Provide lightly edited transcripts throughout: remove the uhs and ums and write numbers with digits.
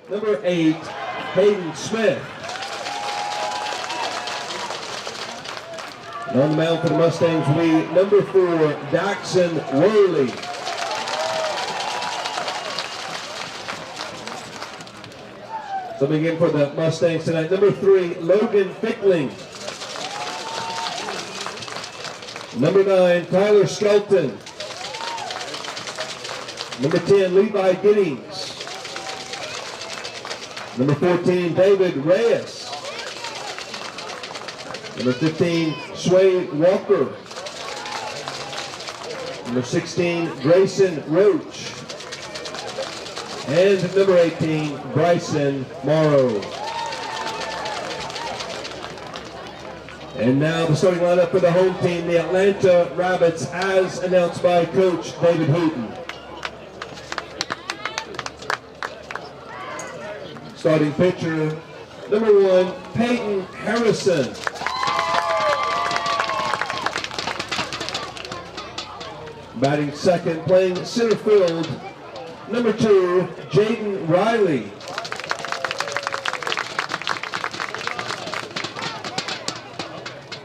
number 8, Hayden Smith. And on the mound for the Mustangs will be number 4, Daxon Worley. So begin for the Mustangs tonight. Number 3, Logan Fickling. Number 9, Tyler Skelton. Number 10, Levi Giddings. Number 14, David Reyes. Number 15, Sway Walker. Number 16, Grayson Roach. And number 18, Bryson Morrow. And now the starting lineup for the home team, the Atlanta Rabbits, as announced by Coach David Hooten. Starting pitcher, number 1, Peyton Harrison. Batting second, playing center field, number 2, Jaden Riley.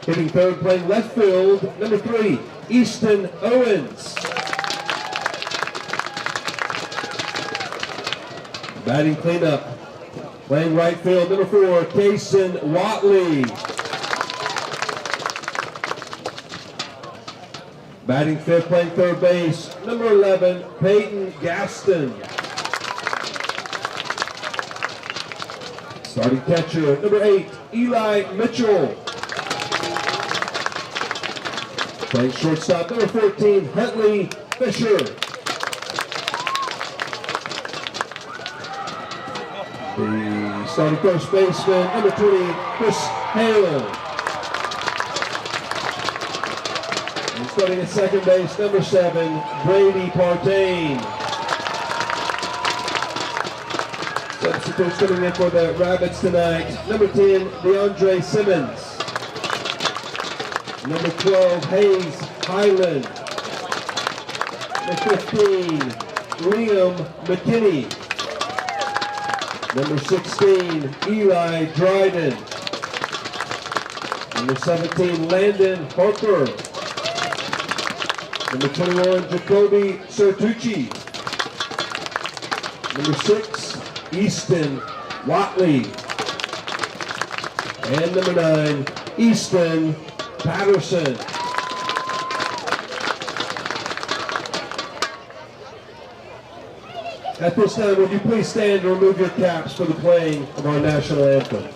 Hitting third, playing left field, number 3, Easton Owens. Batting cleanup, playing right field, number 4, Kaysen Watley. Batting fifth, playing third base, number 11, Peyton Gaston. Starting catcher, number 8, Eli Mitchell. Playing shortstop, number 14, Huntley Fisher. The starting first baseman, number 20, Chris Hale. And starting at second base, number 7, Brady Partain. Substitutes coming in for the Rabbits tonight, number 10, DeAndre Simmons. Number 12, Hayes Highland. Number 15, Liam McKinney. Number 16, Eli Dryden. Number 17, Landon Harper. Number 21, Jacoby Sertucci. Number 6, Easton Watley. And number 9, Easton Patterson. At this time, would you please stand and remove your caps for the playing of our national anthem?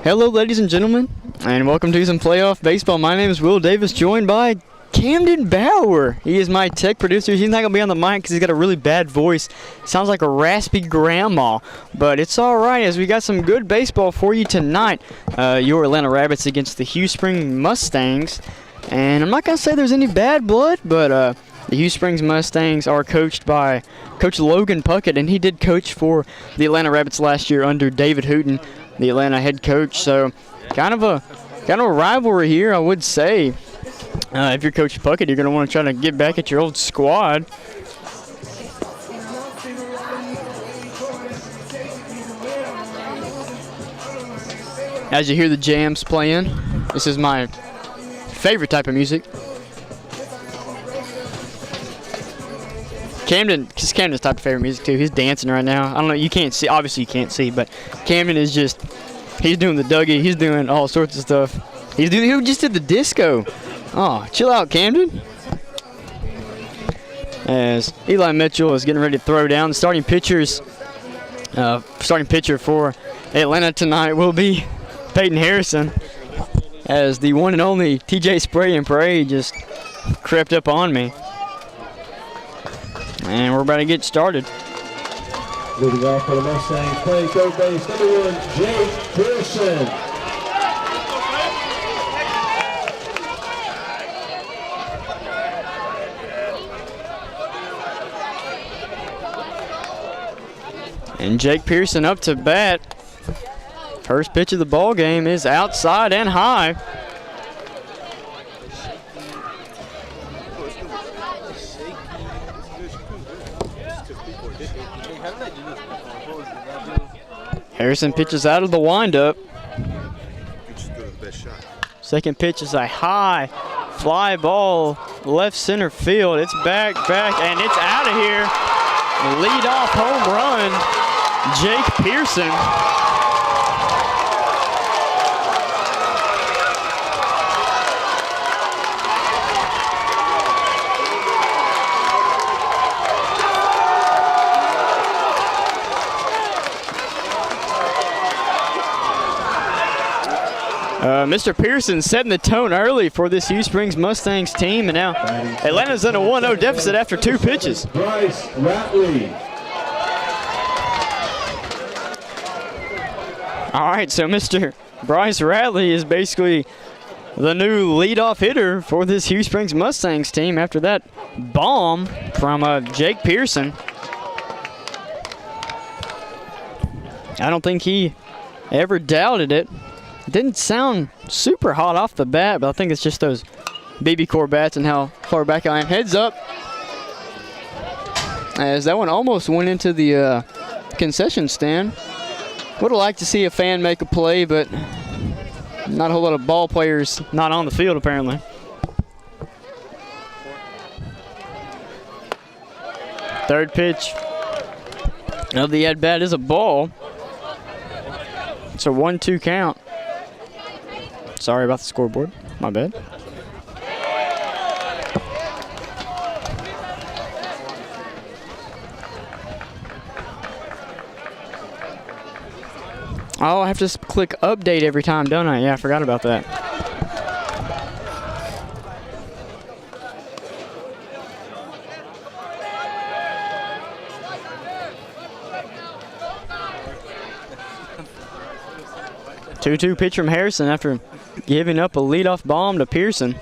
Hello, ladies and gentlemen, and welcome to some playoff baseball. My name is Will Davis, joined by Camden Bauer. He is my tech producer. He's not going to be on the mic because he's got a really bad voice. Sounds like a raspy grandma. But it's all right, as we got some good baseball for you tonight. Your Atlanta Rabbits against the Hughes Springs Mustangs. And I'm not going to say there's any bad blood, but the Hughes Springs Mustangs are coached by Coach Logan Puckett, and he did coach for the Atlanta Rabbits last year under David Hooten, the Atlanta head coach. So kind of a rivalry here, I would say. If you're Coach Puckett, you're going to want to try to get back at your old squad. As you hear the jams playing, this is my favorite type of music. Camden's type of favorite music too. He's dancing right now. I don't know, you can't see, obviously you can't see, but Camden is just, he's doing the Dougie, he's doing all sorts of stuff. He just did the disco. Oh, chill out, Camden. As Eli Mitchell is getting ready to throw down, the starting pitcher for Atlanta tonight will be Peyton Harrison, as the one and only TJ Spray and Pray just crept up on me. And we're about to get started. Moving off for the Mustangs, playing third base, number 1, Jake Pearson. And Jake Pearson up to bat. First pitch of the ball game is outside and high. Harrison pitches out of the windup. Second pitch is a high fly ball, left center field. It's back, and it's out of here. Lead off home run, Jake Pearson. Mr. Pearson setting the tone early for this Hughes Springs Mustangs team, and now Atlanta's in a 1-0 deficit after 2 pitches. Bryce Ratley. All right, so Mr. Bryce Ratley is basically the new leadoff hitter for this Hughes Springs Mustangs team after that bomb from Jake Pearson. I don't think he ever doubted it. Didn't sound super hot off the bat, but I think it's just those BB core bats and how far back I am. Heads up, as that one almost went into the concession stand. Would have liked to see a fan make a play, but not a whole lot of ball players not on the field apparently. Third pitch of the at-bat is a ball. It's a 1-2 count. Sorry about the scoreboard. My bad. Oh, I have to click update every time, don't I? Yeah, I forgot about that. Two-two pitch from Harrison after giving up a leadoff bomb to Pearson.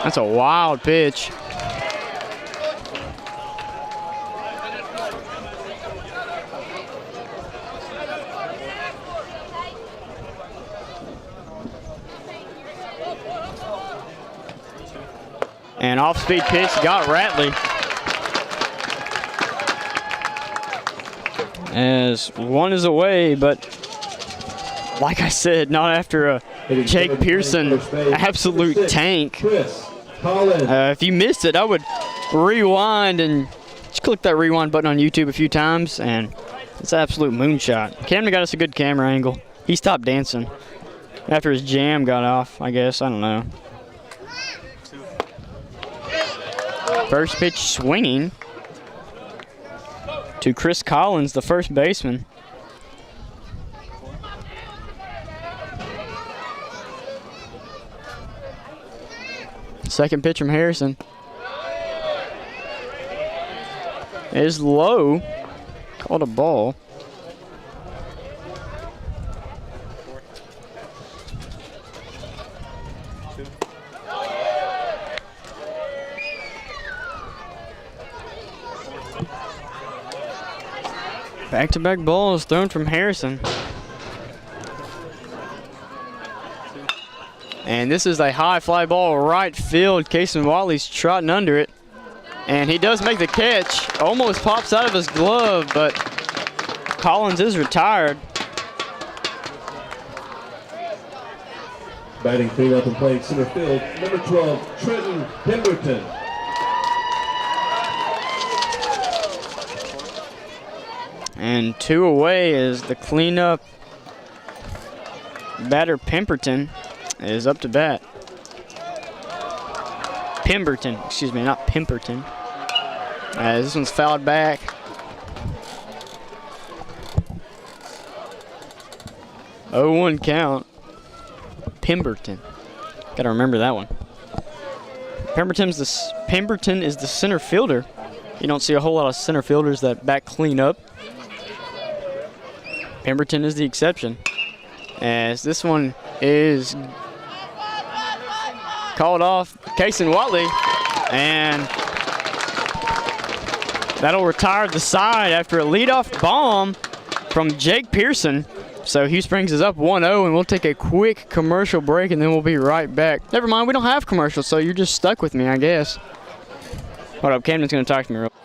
That's a wild pitch. And off-speed pitch got Ratley. As one is away, but like I said, not after a Jake Pearson absolute tank. If you missed it, I would rewind and just click that rewind button on YouTube a few times, and it's an absolute moonshot. Camden got us a good camera angle. He stopped dancing after his jam got off, I guess. I don't know. First pitch swinging to Chris Collins, the first baseman. Second pitch from Harrison is low. Called a ball. Back-to-back balls thrown from Harrison. And this is a high fly ball right field. Casey Watley's trotting under it. And he does make the catch. Almost pops out of his glove, but Collins is retired. Batting cleanup and playing center field, number 12, Trenton Pemberton. And 2 away is the cleanup. Batter Pemberton is up to bat. Pemberton, excuse me, not Pemberton. This one's fouled back. Oh, 1 count. Pemberton. Gotta remember that one. Pemberton is the center fielder. You don't see a whole lot of center fielders that back clean up. Pemberton is the exception. As this one is called off Casey Watley, and that'll retire the side after a leadoff bomb from Jake Pearson. So Hughes Springs is up 1-0, and we'll take a quick commercial break, and then we'll be right back. Never mind, we don't have commercials, so you're just stuck with me, I guess. Hold up, Camden's going to talk to me real quick.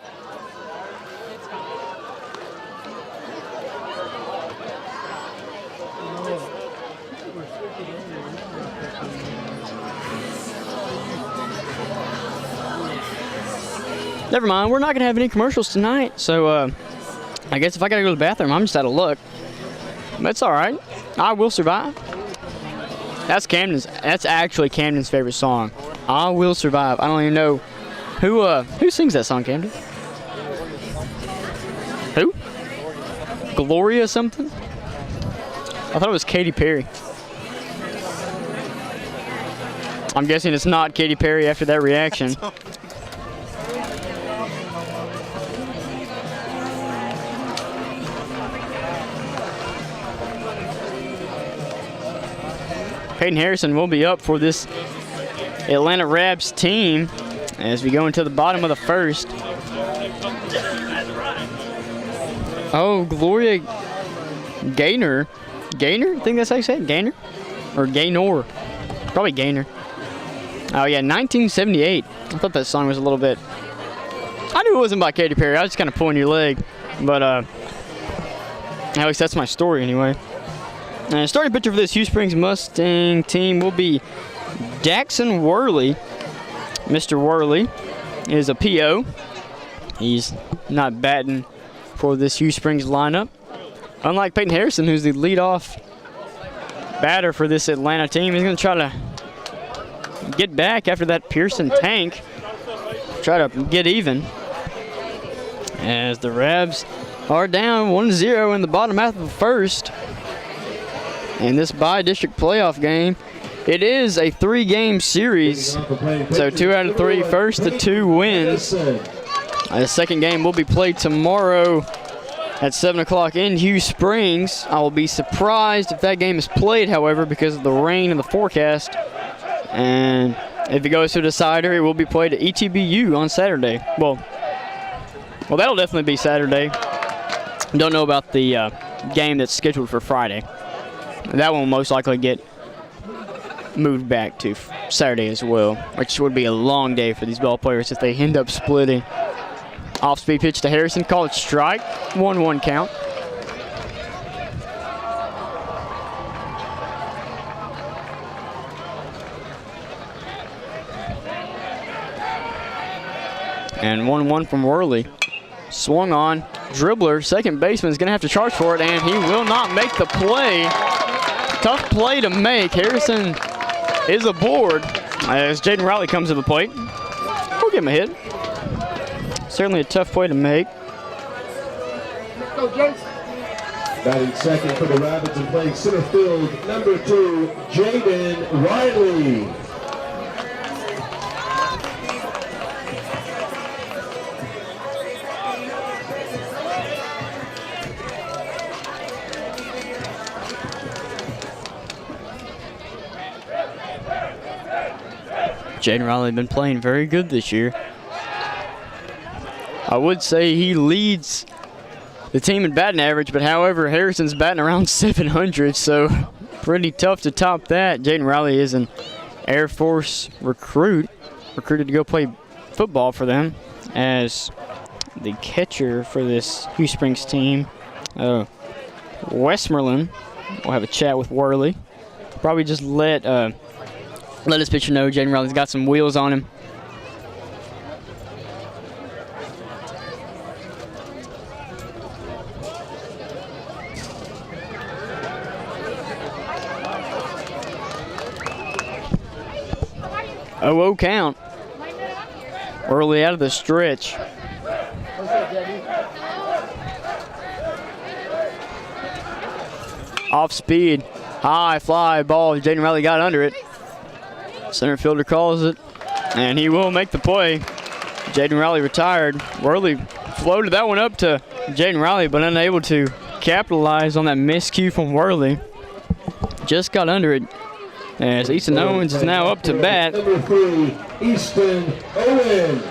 Never mind, we're not going to have any commercials tonight, so I guess if I got to go to the bathroom, I'm just out of luck. That's all right. I will survive. That's actually Camden's favorite song. I will survive. I don't even know who sings that song, Camden. Who? Gloria something? I thought it was Katy Perry. I'm guessing it's not Katy Perry after that reaction. Peyton Harrison will be up for this Atlanta Rabs team as we go into the bottom of the first. Oh, Gloria Gaynor. Gaynor? I think that's how you say it. Gaynor? Or Gaynor. Probably Gaynor. Oh, yeah, 1978. I thought that song was a little bit... I knew it wasn't by Katy Perry. I was just kind of pulling your leg. But, at least that's my story anyway. And starting pitcher for this Hughes Springs Mustang team will be Jackson Worley. Mr. Worley is a PO. He's not batting for this Hughes Springs lineup. Unlike Peyton Harrison, who's the leadoff batter for this Atlanta team, he's going to try to get back after that Pearson tank. Try to get even. As the Rabs are down 1-0 in the bottom half of the first. In this bi-district playoff game, it is a 3-game series, so 2 out of 3, first to 2 wins. The second game will be played tomorrow at 7 o'clock in Hughes Springs. I will be surprised if that game is played, however, because of the rain and the forecast. And if it goes to a decider, it will be played at ETBU on Saturday. Well, that'll definitely be Saturday. Don't know about the game that's scheduled for Friday. That one will most likely get moved back to Saturday as well, which would be a long day for these ball players if they end up splitting. Off-speed pitch to Harrison, called strike, 1-1 count. And 1-1 from Worley. Swung on, dribbler, second baseman is going to have to charge for it, and he will not make the play. Tough play to make. Harrison is aboard as Jaden Riley comes to the plate. We'll give him a hit. Certainly a tough play to make. Batting second for the Rabbits and playing center field, number 2, Jaden Riley. Jaden Riley been playing very good this year. I would say he leads the team in batting average, but however, Harrison's batting around 700, so pretty tough to top that. Jaden Riley is an Air Force recruited to go play football for them as the catcher for this Hughes Springs team. Westmoreland will have a chat with Worley. Probably just let his pitcher know Jaden Riley's got some wheels on him. Oh, count. Early out of the stretch. Off speed, high fly ball. Jaden Riley got under it. Center fielder calls it, and he will make the play. Jaden Riley retired. Worley floated that one up to Jaden Riley, but unable to capitalize on that miscue from Worley. Just got under it. As Easton Owens is now up to bat. Number 3, Easton Owens.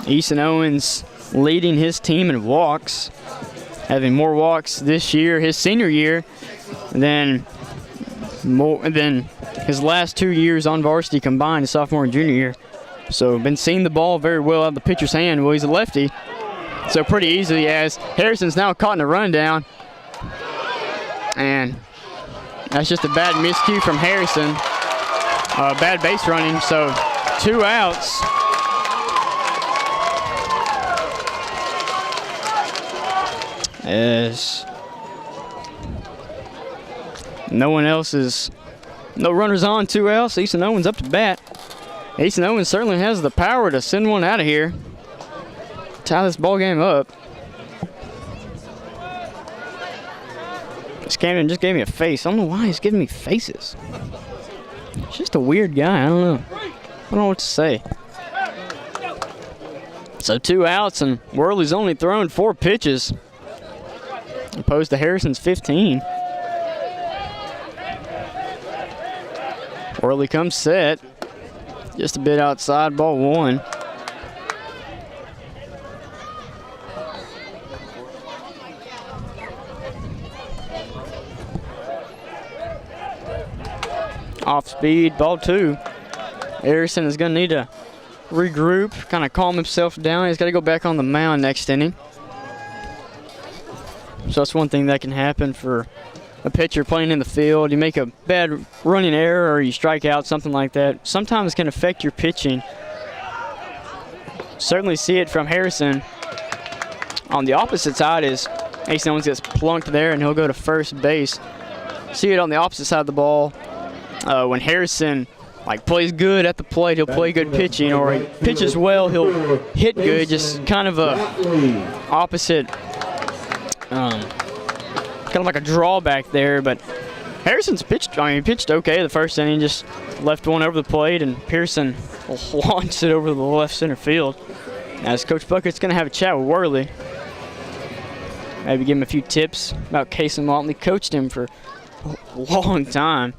Easton Owens leading his team in walks, having more walks this year, his senior year, than his last 2 years on varsity combined, his sophomore and junior year. So been seeing the ball very well out of the pitcher's hand. Well, he's a lefty, so pretty easily as Harrison's now caught in a rundown. And that's just a bad miscue from Harrison. Bad base running, so 2 outs. As no runners on, 2 outs. Easton Owens up to bat. Easton Owens certainly has the power to send one out of here. Tie this ball game up. This Camden just gave me a face. I don't know why he's giving me faces. He's just a weird guy. I don't know. I don't know what to say. So 2 outs, and Worley's only thrown 4 pitches, opposed to Harrison's 15. Worley comes set. Just a bit outside, ball 1. Off speed, ball 2. Harrison is going to need to regroup, kind of calm himself down. He's got to go back on the mound next inning. So that's one thing that can happen for a pitcher playing in the field. You make a bad running error or you strike out, something like that. Sometimes can affect your pitching. Certainly see it from Harrison. On the opposite side is Easton Owens gets plunked there and he'll go to first base. See it on the opposite side of the ball. When Harrison plays good at the plate, he'll play good pitching, or he pitches well, he'll hit good. Just kind of a opposite, kind of like a drawback there. But Harrison's pitched. He pitched okay the first inning, just left one over the plate, and Pearson launched it over the left center field. As Coach Bucket's going to have a chat with Worley, maybe give him a few tips about Casey Motley. Coached him for a long time.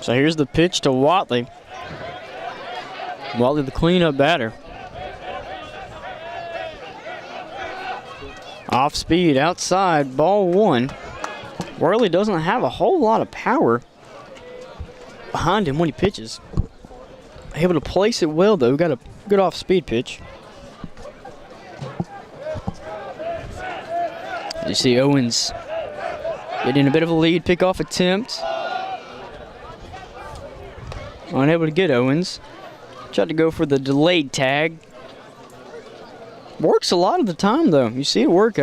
So here's the pitch to Watley. Watley, the cleanup batter. Off speed, outside, ball 1. Worley doesn't have a whole lot of power behind him when he pitches. Able to place it well, though. Got a good off speed pitch. You see Owens getting a bit of a lead, pick-off attempt. Unable to get Owens. Tried to go for the delayed tag. Works a lot of the time, though. You see it work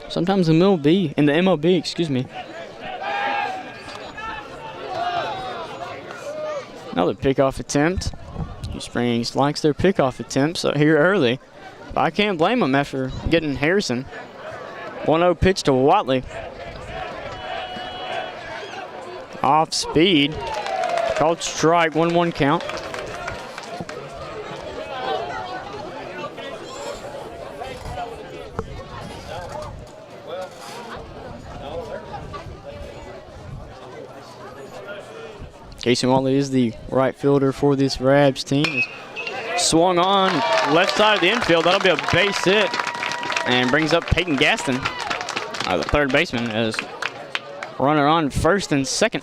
sometimes in the MLB, excuse me. Another pickoff attempt. Hughes Springs likes their pickoff attempts here early. But I can't blame them after getting Harrison. 1-0 pitch to Watley. Off speed. Called strike, 1-1 count. Jason Watley is the right fielder for this Rabs team. Swung on left side of the infield. That'll be a base hit and brings up Peyton Gaston, the third baseman, as runner on first and second.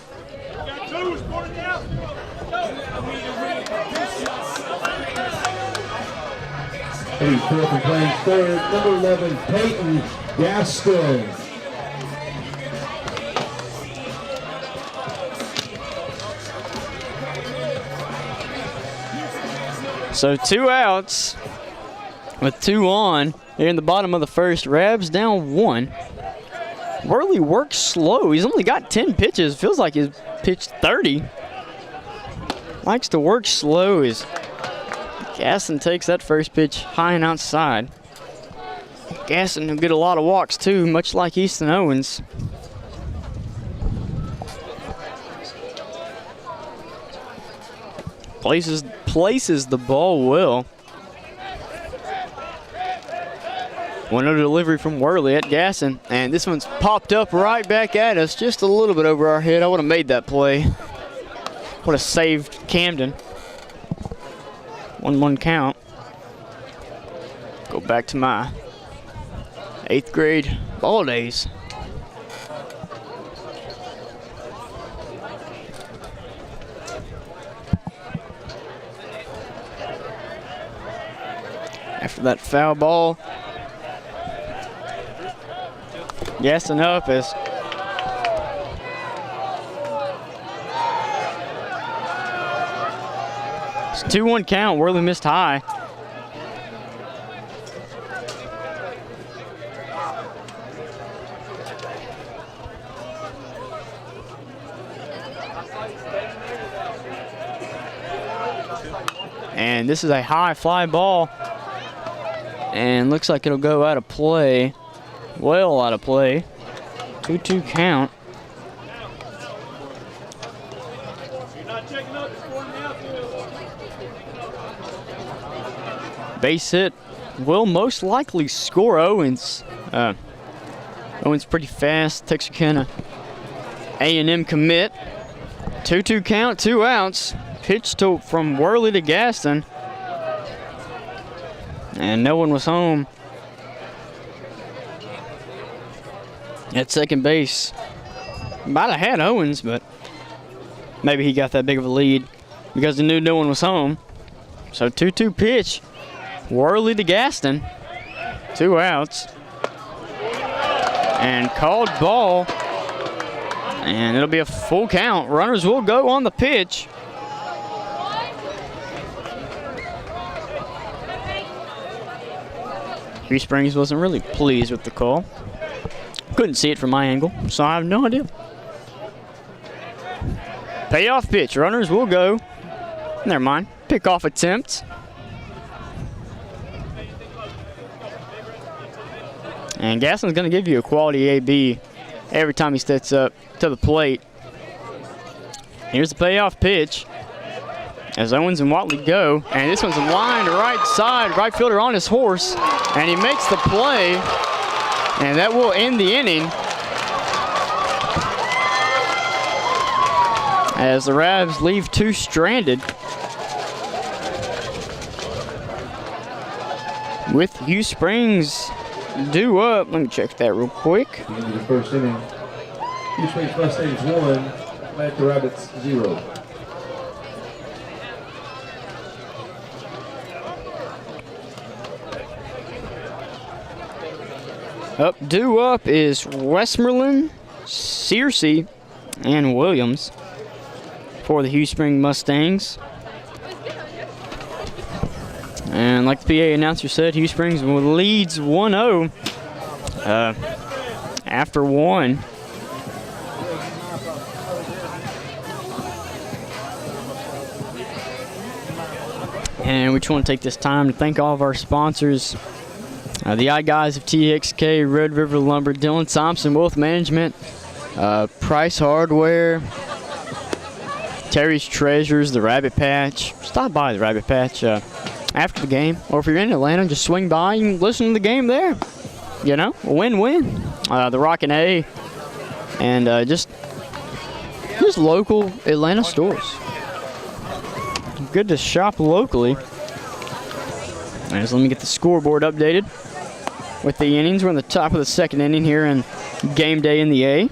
He's fourth and playing third, number 11, Peyton Gaston. So 2 outs with 2 on here in the bottom of the first. Rabs down 1. Worley works slow. He's only got 10 pitches. Feels like he's pitched 30. Likes to work slow as Gaston takes that first pitch high and outside. Gaston will get a lot of walks too, much like Easton Owens. Places the ball well. 1-0 delivery from Worley at Gaston, and this one's popped up right back at us, just a little bit over our head. I would have made that play. Would have saved Camden. 1-1 count. Go back to my 8th grade ball days. After that foul ball, Gaston up as it's 2-1 count. Worley missed high. And this is a high fly ball. And looks like it'll go out of play. Well out of play. 2-2 count. Base hit will most likely score Owens. Owens pretty fast. Texarkana A&M commit. 2-2 count, 2 outs. Pitch from Worley to Gaston. And no one was home. At second base. Might have had Owens, but maybe he got that big of a lead because he knew no one was home. So 2-2 pitch. Worley to Gaston. 2 outs. And called ball. And it'll be a full count. Runners will go on the pitch. Hughes Springs wasn't really pleased with the call. Couldn't see it from my angle, so I have no idea. Payoff pitch. Runners will go. Never mind. Pickoff attempt. And Gaston's going to give you a quality AB every time he steps up to the plate. Here's the payoff pitch as Owens and Watley go. And this one's lined right side. Right fielder on his horse. And he makes the play. And that will end the inning. As the Rabs leave 2 stranded. With Hughes Springs due up. Let me check that real quick. End of the first inning. Hughes Springs Mustangs 1, Atlanta Rabbits 0. Due up is Westmoreland, Searcy, and Williams for the Hughes Springs Mustangs. And like the PA announcer said, Hughes Springs leads 1-0 after 1. And we just want to take this time to thank all of our sponsors. The I guys of TXK, Red River Lumber, Dylan Thompson Wealth Management, Price Hardware, Terry's Treasures, the Rabbit Patch. Stop by the Rabbit Patch after the game, or if you're in Atlanta, just swing by and listen to the game there. You know, win-win. The Rockin' A, and just local Atlanta stores. Good to shop locally. And so let me get the scoreboard updated with the innings. We're in the top of the second inning here in game day in the A.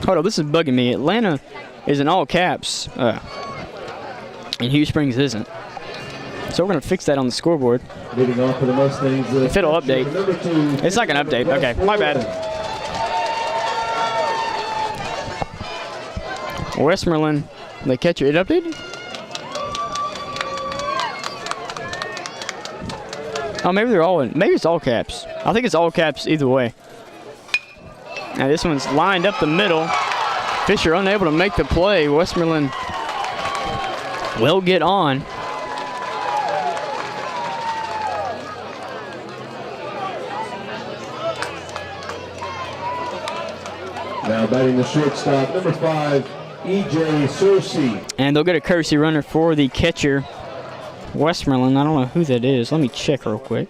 Hold on, this is bugging me. Atlanta is in all caps, and Hughes Springs isn't. So we're going to fix that on the scoreboard. Leading off for the Mustangs. If it'll update. It's not going to update. Okay, my bad. Westmoreland, the catcher. It updated? Oh, maybe they're all in. Maybe it's all caps. I think it's all caps either way. Now this one's lined up the middle. Fisher unable to make the play. Westmoreland will get on. Now batting the shortstop, number 5, E.J. Searcy. And they'll get a courtesy runner for the catcher, Westmoreland. I don't know who that is. Let me check real quick.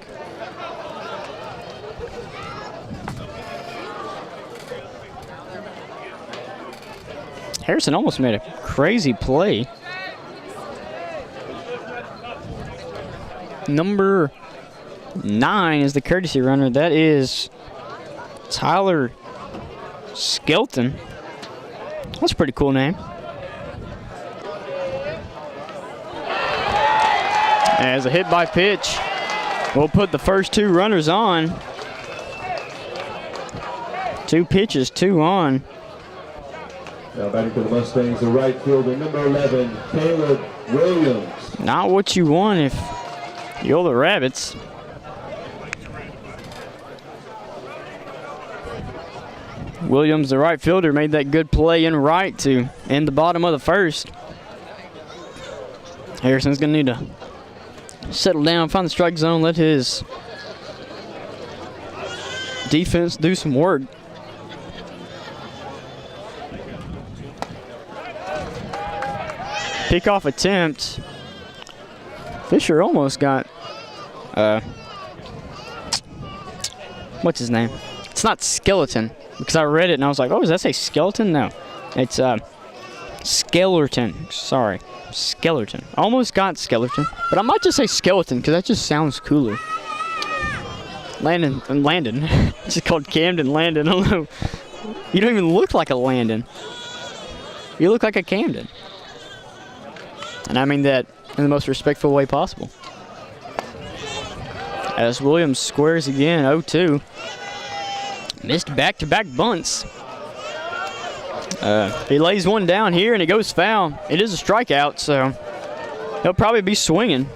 Harrison almost made a crazy play. Number 9 is the courtesy runner. That is Tyler Skelton. That's a pretty cool name. As a hit by pitch, we'll put the first 2 runners on. 2 pitches, 2 on. Now batting for the Mustangs, the right fielder, number 11, Caleb Williams. Not what you want if you're the Rabbits. Williams, the right fielder, made that good play in right to end the bottom of the first. Harrison's going to need to settle down, find the strike zone, let his defense do some work. Pickoff attempt. Fisher almost got, what's his name? It's not Skeleton, because I read it and I was like, oh, does that say skeleton? No, it's Skeleton. Sorry, Skeleton. Almost got Skeleton, but I might just say Skeleton because that just sounds cooler. Landon. It's just called Camden Landon. I don't know. You don't even look like a Landon. You look like a Camden. And I mean that in the most respectful way possible. As Williams squares again, 0-2. Missed back-to-back bunts. He lays one down here and it goes foul. It is a strikeout, so he'll probably be swinging.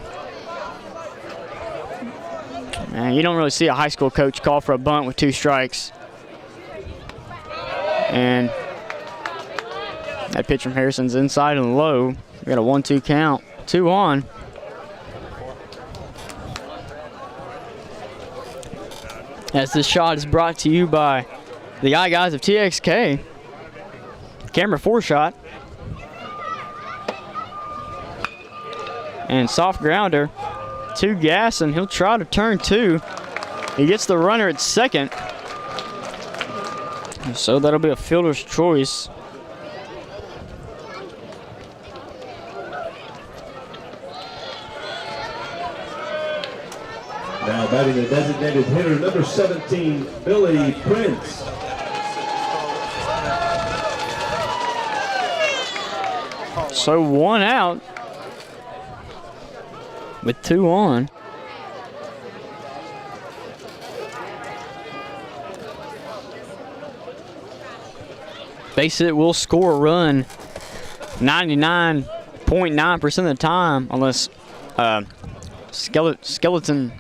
You don't really see a high school coach call for a bunt with 2 strikes. And that pitch from Harrison's inside and low. We got a 1-2 count, 2 on. As this shot is brought to you by the I guys of TXK. Camera 4 shot. And soft grounder to Gas, and he'll try to turn 2. He gets the runner at second. So that'll be a fielder's choice. Now batting the designated hitter, number 17, Billy Prince. So 1 out with 2 on. Base hit will score a run 99.9% of the time, unless Skeleton,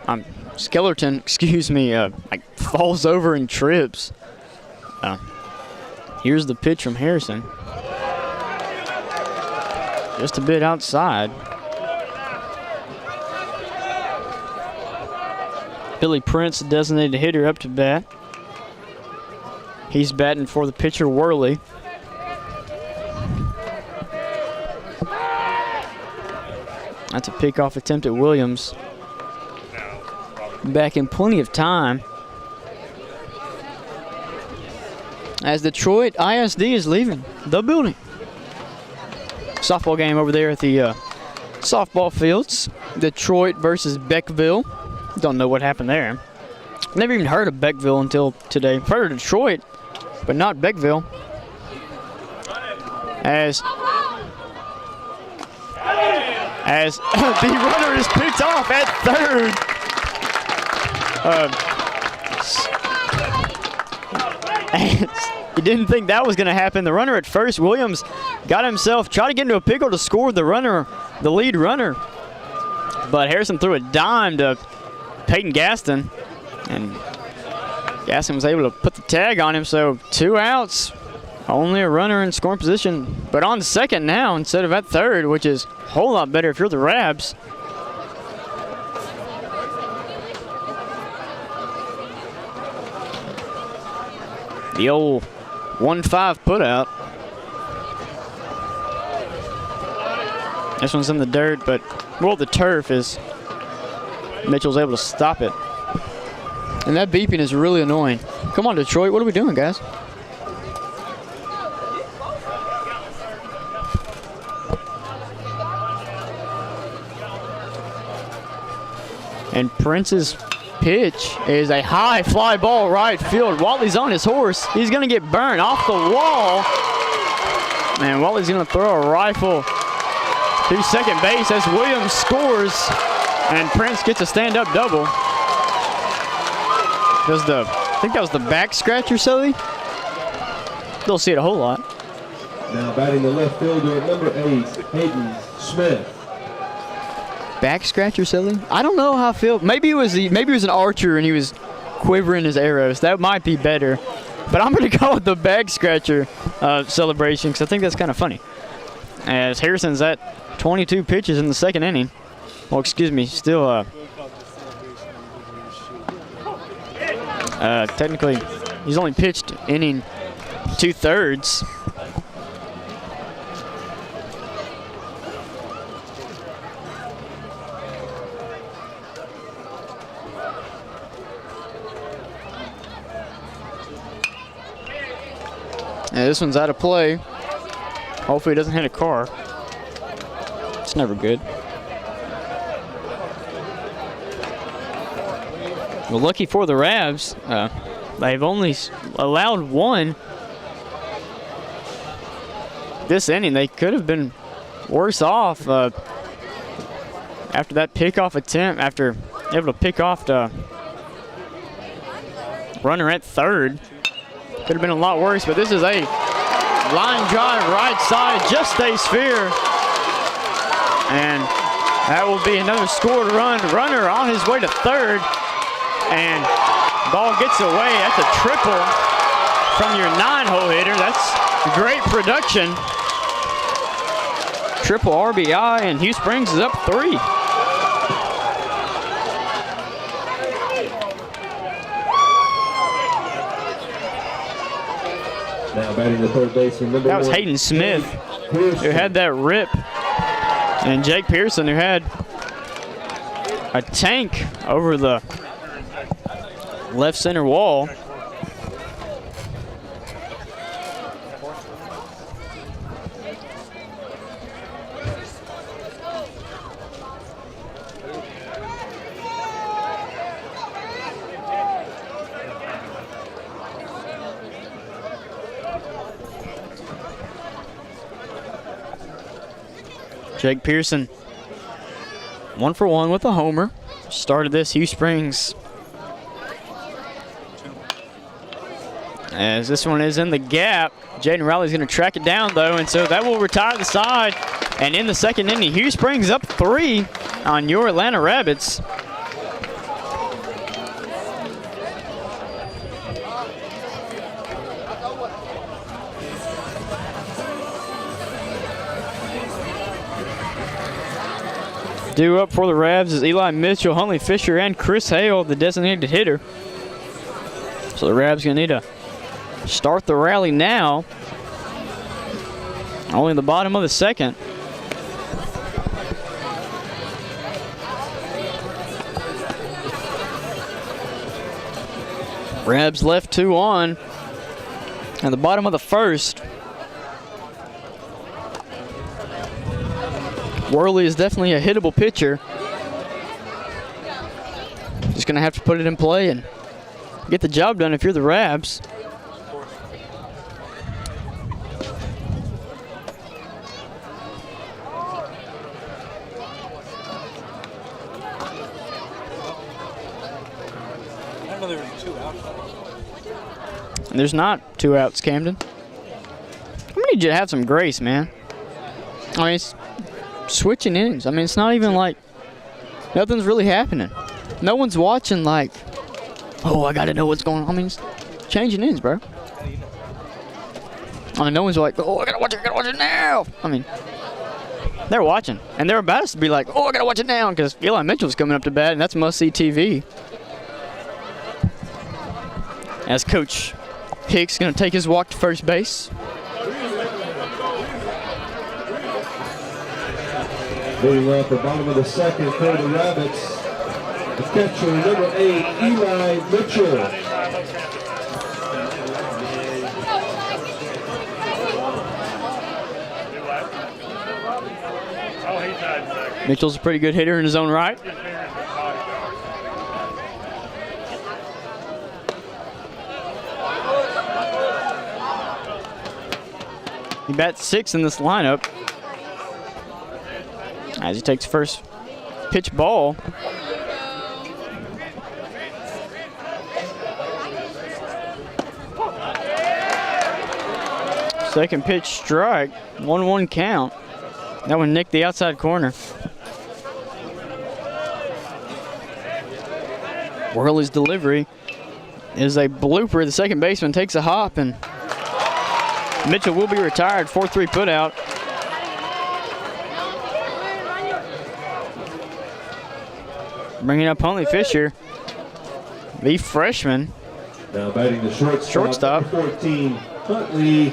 excuse me, like falls over and trips. Here's the pitch from Harrison. just a bit outside. Billy Prince, designated hitter, up to bat. He's batting for the pitcher, Worley. That's a pickoff attempt at Williams. Back in plenty of time. As Detroit ISD is leaving the building. Softball game over there at the softball fields. Detroit versus Beckville. Don't know what happened there. Never even heard of Beckville until today. Heard of Detroit, but not Beckville. As the runner is picked off at third. He didn't think that was going to happen. The runner at first, Williams, got himself, tried to get into a pickle to score the lead runner. But Harrison threw a dime to Peyton Gaston, and Gaston was able to put the tag on him, so 2 outs. Only a runner in scoring position, but on second now instead of at third, which is a whole lot better if you're the Rabs. The old 1-5 put out. This one's in the dirt, but the turf is Mitchell's able to stop it. And that beeping is really annoying. Come on, Detroit, what are we doing, guys? And Prince's pitch is a high fly ball right field. Wally's on his horse. He's going to get burned off the wall. And Wally's going to throw a rifle to second base as Williams scores. And Prince gets a stand-up double. I think that was the back scratcher, Sully. Don't see it a whole lot. Now batting the left fielder at number 8, Hayden Smith. Back scratcher, Sully? I don't know how I feel. Maybe it was an archer and he was quivering his arrows. That might be better. But I'm going to go with the back scratcher celebration because I think that's kind of funny. As Harrison's at 22 pitches in the second inning. Well, excuse me, still technically he's only pitched inning 2/3. Yeah, this one's out of play. Hopefully it doesn't hit a car. It's never good. Well, lucky for the Ravs, they've only allowed one this inning. They could have been worse off after that pickoff attempt, after able to pick off the runner at third. Could have been a lot worse, but this is a line drive right side, just stays fair. And that will be another scored run. Runner on his way to third. And ball gets away. That's a triple from your 9-hole hitter. That's great production. Triple RBI, and Hughes Springs is up 3. Now batting the third baseman, number 1. That was Hayden Smith who had that rip. And Jake Pearson, who had a tank over the left center wall. Jake Pearson, 1-for-1 with a homer. Started this Hughes Springs. As this one is in the gap, Jaden Riley's going to track it down, though, and so that will retire the side. And in the second inning, Hughes Springs up 3 on your Atlanta Rabbits. Due up for the Rabs is Eli Mitchell, Huntley Fisher, and Chris Hale, the designated hitter. So the Rabs going to need to start the rally now. Only in the bottom of the second. Rabs left 2 on. At the bottom of the first. Worley is definitely a hittable pitcher. Just going to have to put it in play and get the job done if you're the Rabs. I know there were 2 outs. And there's not 2 outs, Camden. I need you to have some grace, man. I mean, it's switching innings. I mean, it's not even like nothing's really happening. No one's watching like, oh, I got to know what's going on. I mean, it's changing innings, bro. I mean, no one's like, oh, I got to watch it now. I mean, they're watching. And they're about to be like, oh, I got to watch it now because Eli Mitchell's coming up to bat, and that's must-see TV. As Coach Hicks going to take his walk to first base. Moving off the bottom of the second for the Rabbits, the catcher, number 8, Eli Mitchell. Mitchell's a pretty good hitter in his own right. He bats 6th in this lineup. As he takes first pitch ball. Second pitch strike, 1-1 count. That one nicked the outside corner. Worley's delivery is a blooper. The second baseman takes a hop, and Mitchell will be retired. 4-3 put out. Bringing up Huntley Fisher, the freshman. Now batting the shortstop. 14, Huntley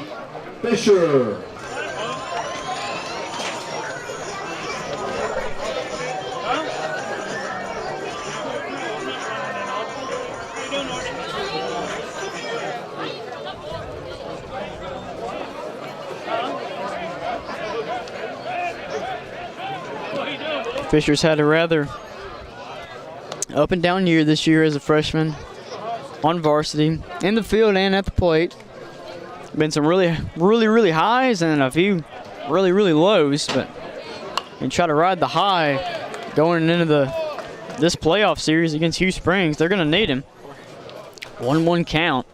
Fisher. Fisher's had a rather up and down year this year as a freshman on varsity, in the field and at the plate. Been some really highs and a few really lows, but and try to ride the high going into this playoff series against Hughes Springs. They're going to need him. 1-1 count,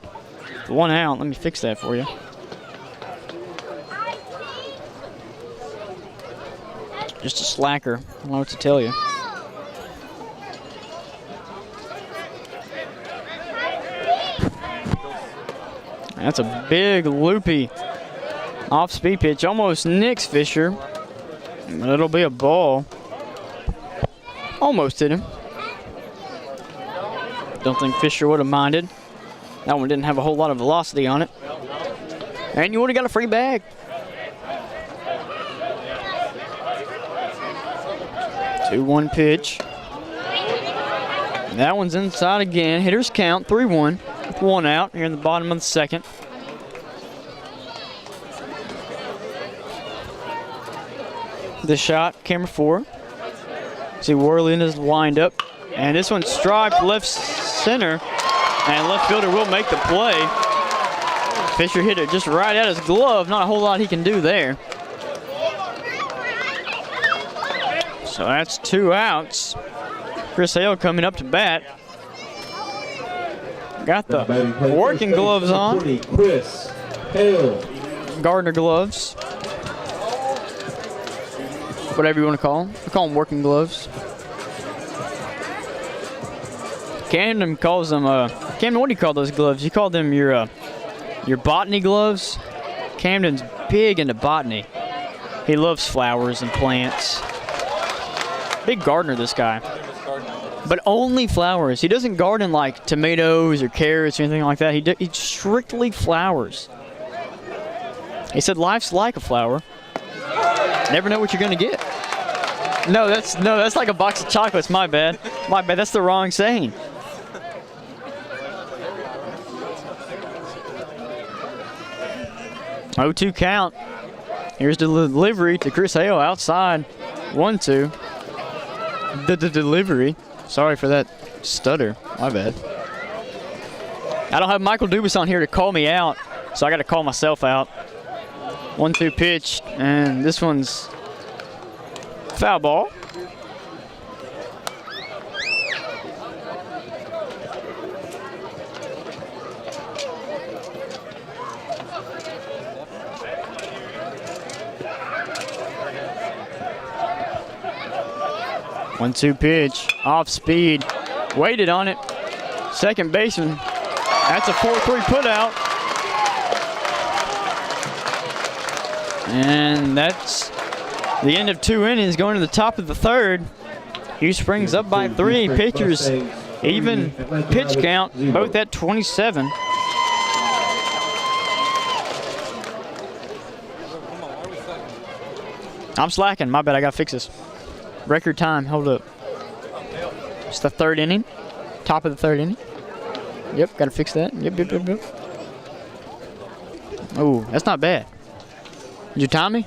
1 out. Let me fix that for you. Just a slacker. I don't know what to tell you. That's a big loopy off-speed pitch. Almost nicks Fisher. But it'll be a ball. Almost hit him. Don't think Fisher would have minded. That one didn't have a whole lot of velocity on it. And you would have got a free bag. Two 2-1 pitch. That one's inside again. Hitters count 3-1. With 1 out here in the bottom of the second. The shot, camera 4. See Worley is lined up. And this one's striped left center. And left fielder will make the play. Fisher hit it just right at his glove. Not a whole lot he can do there. So that's 2 outs. Chris Hale coming up to bat. Got the working gloves on. Chris Hale. Gardner gloves. Whatever you want to call them. I call them working gloves. Camden calls them, Camden, what do you call those gloves? You call them your botany gloves? Camden's big into botany. He loves flowers and plants. Big gardener, this guy. But only flowers. He doesn't garden like tomatoes or carrots or anything like that. He strictly flowers. He said life's like a flower. Never know what you're gonna get. No, that's like a box of chocolates. My bad. My bad. That's the wrong saying. Oh, 2 count. Here's the delivery to Chris Hale outside. 1-2. The delivery. Sorry for that stutter. My bad. I don't have Michael Dubas on here to call me out, so I got to call myself out. 1-2 pitch, and this one's foul ball. One-two pitch, off speed, waited on it. Second baseman, that's a 4-3 putout. And that's the end of 2 innings, going to the top of the third. Hughes Springs up by 3. Pitchers even pitch count, both at 27. I'm slacking. My bad. I got to fix this. Record time. Hold up. It's the 3rd inning. Top of the 3rd inning. Yep. Got to fix that. Yep. Oh, that's not bad. Did you time me?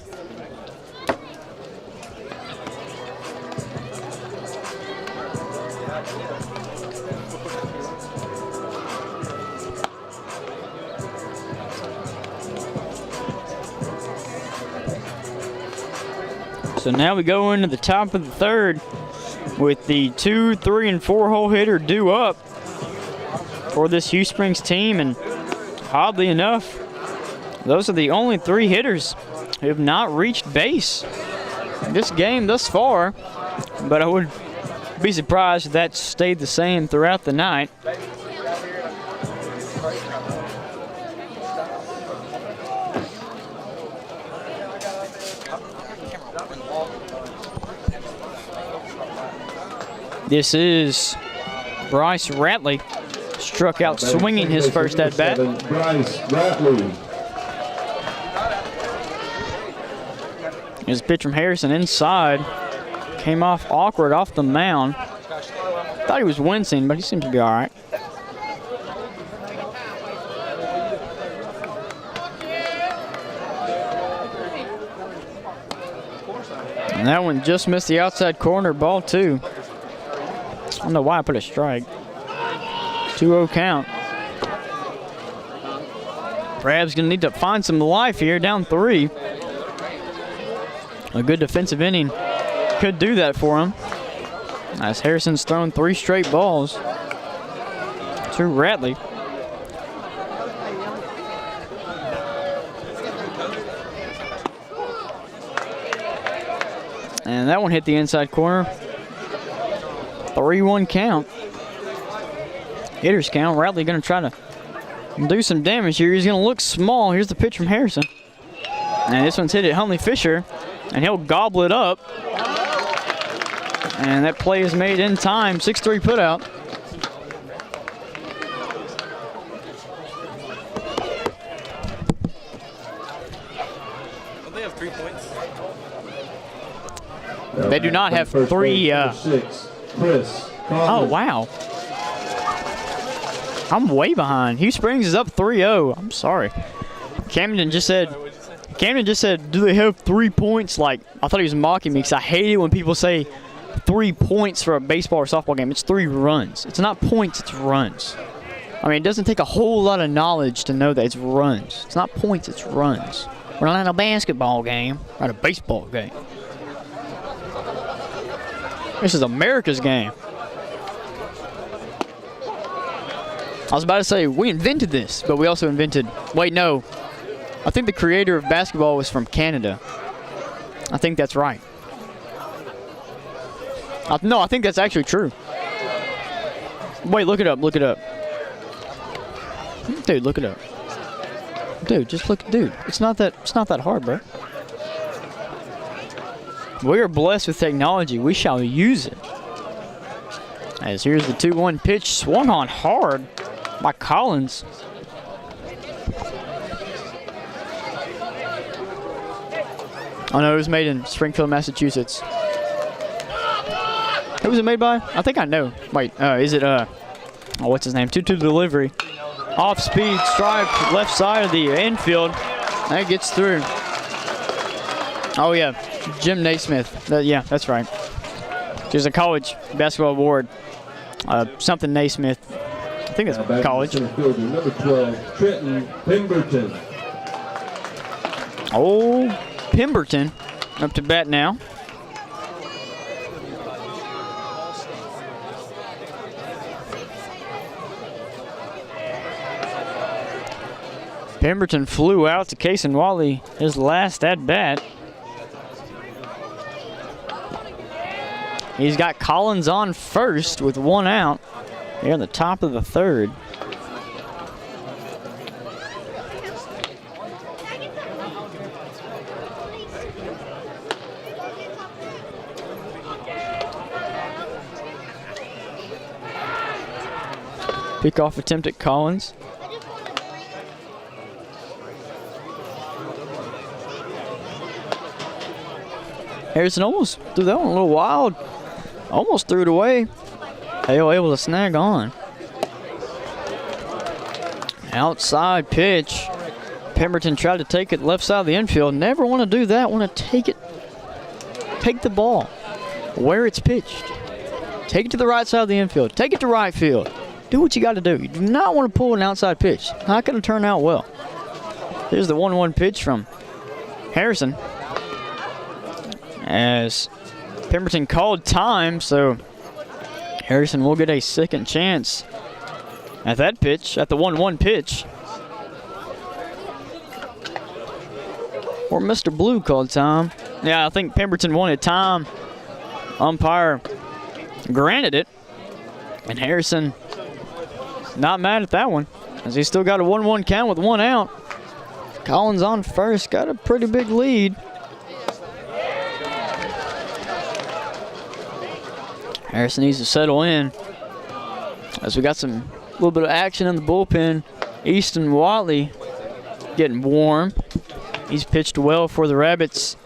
So now we go into the top of the 3rd with the 2, 3, and 4 hole hitter due up for this Hughes Springs team. And oddly enough, those are the only 3 hitters who have not reached base this game thus far. But I would be surprised if that stayed the same throughout the night. This is Bryce Ratley, struck out swinging his first at bat. Bryce Ratley. Here's a pitch from Harrison inside. Came off awkward off the mound. Thought he was wincing, but he seems to be all right. And that one just missed the outside corner, ball 2. I don't know why I put a strike. 2-0 count. Brab's gonna need to find some life here, down 3. A good defensive inning could do that for him, as Harrison's thrown 3 straight balls to Ratley. And that one hit the inside corner. 3-1 count. Hitters count. Ratley going to try to do some damage here. He's going to look small. Here's the pitch from Harrison. And this one's hit at Huntley Fisher, and he'll gobble it up. And that play is made in time. 6-3 putout. Don't they have 3 points? They do not have 3. Oh, wow. I'm way behind. Hughes Springs is up 3-0. I'm sorry. Camden just said, do they have 3 points? Like, I thought he was mocking me because I hate it when people say 3 points for a baseball or softball game. It's 3 runs. It's not points, it's runs. I mean, it doesn't take a whole lot of knowledge to know that it's runs. It's not points, it's runs. We're not in a basketball game. We're at a baseball game. This is America's game. I was about to say, we invented this, but we also invented, wait, no. I think the creator of basketball was from Canada. I think that's right. No, I think that's actually true. Wait, look it up, look it up. Dude, look it up. Dude, just look, dude, it's not that hard, bro. We are blessed with technology. We shall use it. As here's the 2-1 pitch, swung on hard by Collins. Oh no, it was made in Springfield, Massachusetts. Who was it made by? I think I know. Wait, is it, what's his name? 2-2 delivery. Off speed, strike, left side of the infield. That gets through. Oh yeah, Jim Naismith. Yeah, that's right. There's a college basketball award. Something Naismith. I think it's college. Number 12, Trenton Pemberton. Oh, Pemberton up to bat now. Pemberton flew out to Case and Wally, his last at bat. He's got Collins on first with 1 out here in the top of the 3rd. Pickoff attempt at Collins. Harrison almost threw that one a little wild. Almost threw it away. Hale able to snag on. Outside pitch. Pemberton tried to take it left side of the infield. Never want to do that. Want to take it. Take the ball where it's pitched. Take it to the right side of the infield. Take it to right field. Do what you got to do. You do not want to pull an outside pitch. Not going to turn out well. Here's the 1-1 pitch from Harrison. As Pemberton called time, so Harrison will get a second chance at that pitch, at the 1-1 pitch. Or Mr. Blue called time. Yeah, I think Pemberton wanted time. Umpire granted it. And Harrison not mad at that one, as he still got a 1-1 count with 1 out. Collins on first, got a pretty big lead. Harrison needs to settle in, as we got a little bit of action in the bullpen. Easton Watley getting warm. He's pitched well for the Rabbits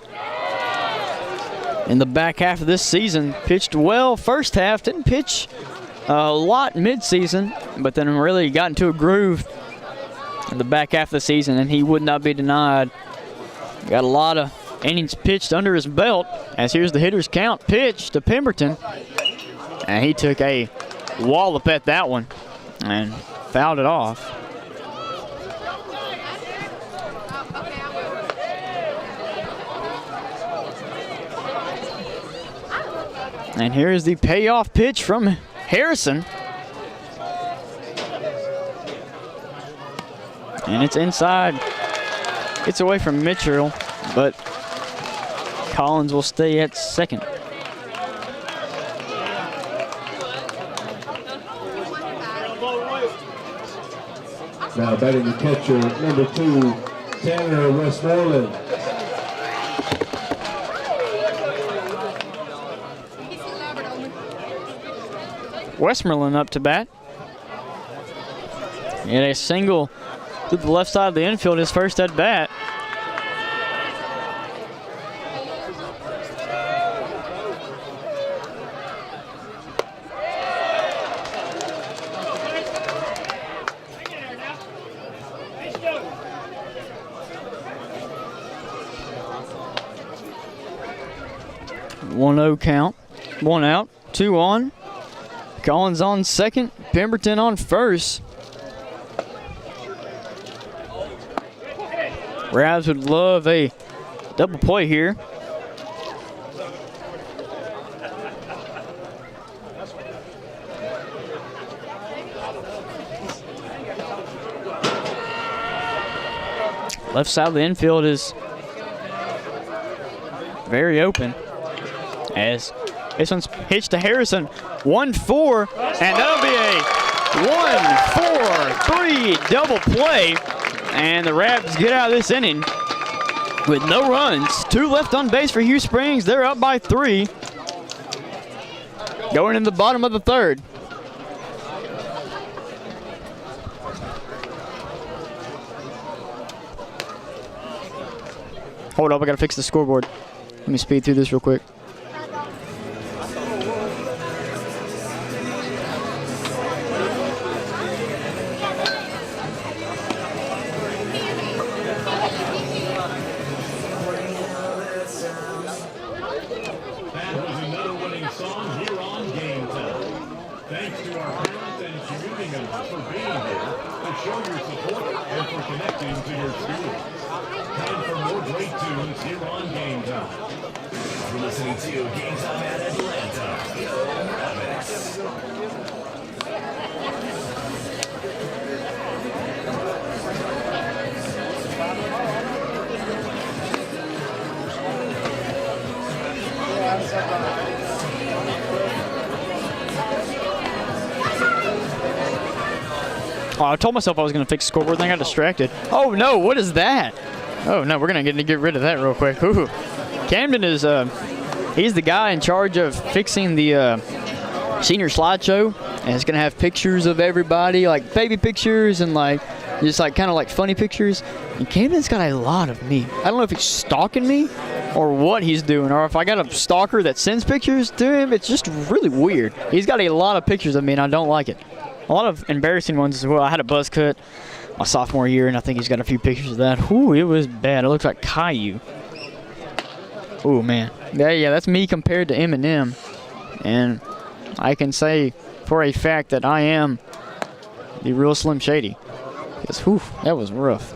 in the back half of this season. Pitched well first half, didn't pitch a lot mid-season, but then really got into a groove in the back half of the season, and he would not be denied. Got a lot of innings pitched under his belt, as here's the hitter's count. Pitch to Pemberton. And he took a wallop at that one and fouled it off. And here is the payoff pitch from Harrison. And it's inside. It's away from Mitchell, but Collins will stay at second. Now batting the catcher, number 2, Tanner Westmoreland. Westmoreland up to bat. And a single to the left side of the infield, his first at bat. One 0 count, 1 out, 2 on. Collins on second, Pemberton on first. Rabs would love a double play here. Left side of the infield is very open, as this one's pitched to Harrison. 1-4, and that'll be a 1-4-3 double play. And the Rabs get out of this inning with no runs. 2 left on base for Hughes Springs. They're up by 3. Going in the bottom of the 3rd. Hold up, I gotta fix the scoreboard. Let me speed through this real quick. Thanks to our parents and community members for being here to show your support and for connecting to your schools. Time for more great tunes here on Game Time. You're listening to Game Time at Atlanta. Go Rabbits. Oh, I told myself I was going to fix the scoreboard, then I got distracted. Oh, no, what is that? Oh, no, we're going to get rid of that real quick. Ooh. Camden is, he's the guy in charge of fixing the senior slideshow. And it's going to have pictures of everybody, like baby pictures and like, just like kind of like funny pictures. And Camden's got a lot of me. I don't know if he's stalking me or what he's doing, or if I got a stalker that sends pictures to him. It's just really weird. He's got a lot of pictures of me, and I don't like it. A lot of embarrassing ones as well. I had a buzz cut my sophomore year, and I think he's got a few pictures of that. Ooh, it was bad. It looks like Caillou. Ooh, man. Yeah, that's me compared to Eminem. And I can say for a fact that I am the real Slim Shady. Because, whew, that was rough.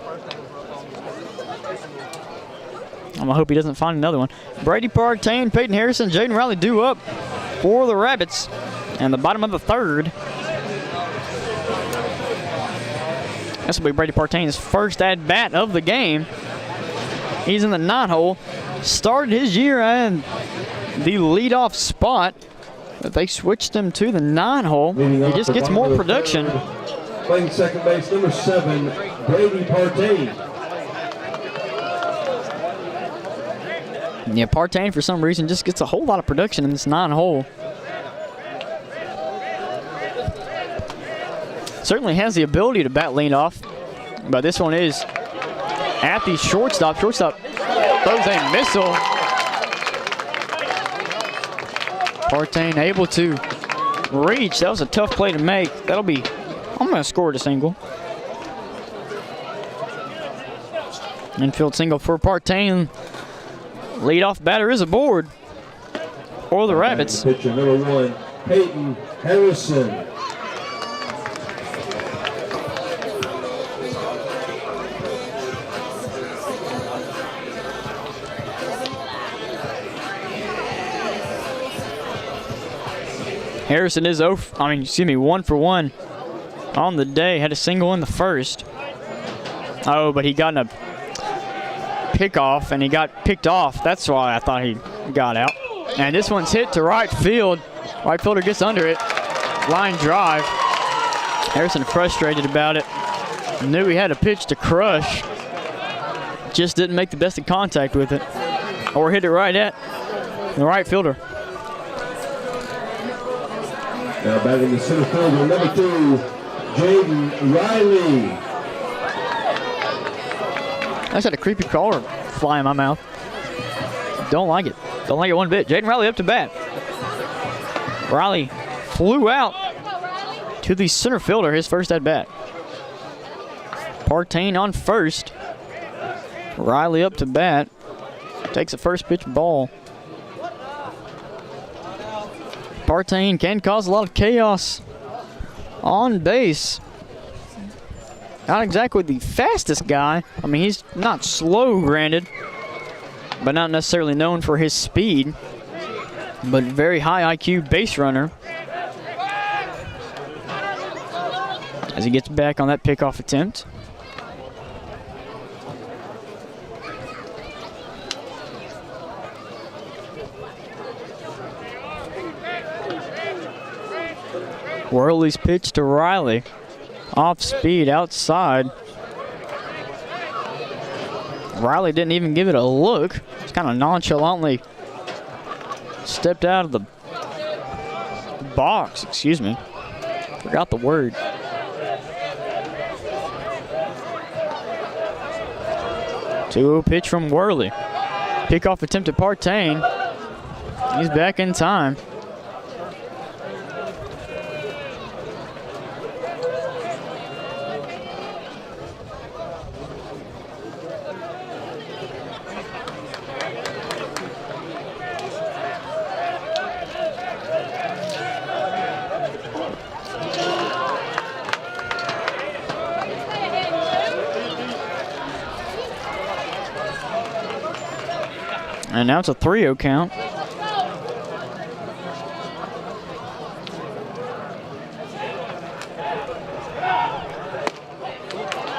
I'm going to hope he doesn't find another one. Brady Partain, Peyton Harrison, Jaden Riley due up for the Rabbits. And the bottom of the 3rd. This will be Brady Partain's first at-bat of the game. He's in the 9-hole. Started his year in the leadoff spot, but they switched him to the 9-hole. He just gets more production. Playing second base, number 7, Brady Partain. Yeah, Partain for some reason just gets a whole lot of production in this 9-hole. Certainly has the ability to bat lead off, but this one is at the shortstop. Shortstop throws a missile. Partain able to reach. That was a tough play to make. That'll be, I'm going to score it a single. Infield single for Partain. Leadoff batter is aboard for the Rabbits. Pitcher number 1, Peyton Harrison. Harrison is 1 for 1 on the day. Had a single in the first. Oh, but he got in a pickoff and he got picked off. That's why I thought he got out. And this one's hit to right field. Right fielder gets under it. Line drive. Harrison frustrated about it. Knew he had a pitch to crush. Just didn't make the best of contact with it. Or hit it right at the right fielder. Now back in the center fielder, number 2, Jaden Riley. I just had a creepy crawler fly in my mouth. Don't like it. Don't like it one bit. Jaden Riley up to bat. Riley flew out to the center fielder, his first at bat. Partain on first. Riley up to bat. Takes a first pitch ball. Partain can cause a lot of chaos on base. Not exactly the fastest guy. I mean, he's not slow, granted, but not necessarily known for his speed. But very high IQ base runner. As he gets back on that pickoff attempt. Worley's pitch to Riley. Off speed outside. Riley didn't even give it a look. Just kind of nonchalantly stepped out of the box, excuse me. Forgot the word. Two-0 pitch from Worley. Pickoff attempt at Partain. He's back in time. And now it's a 3-0 count.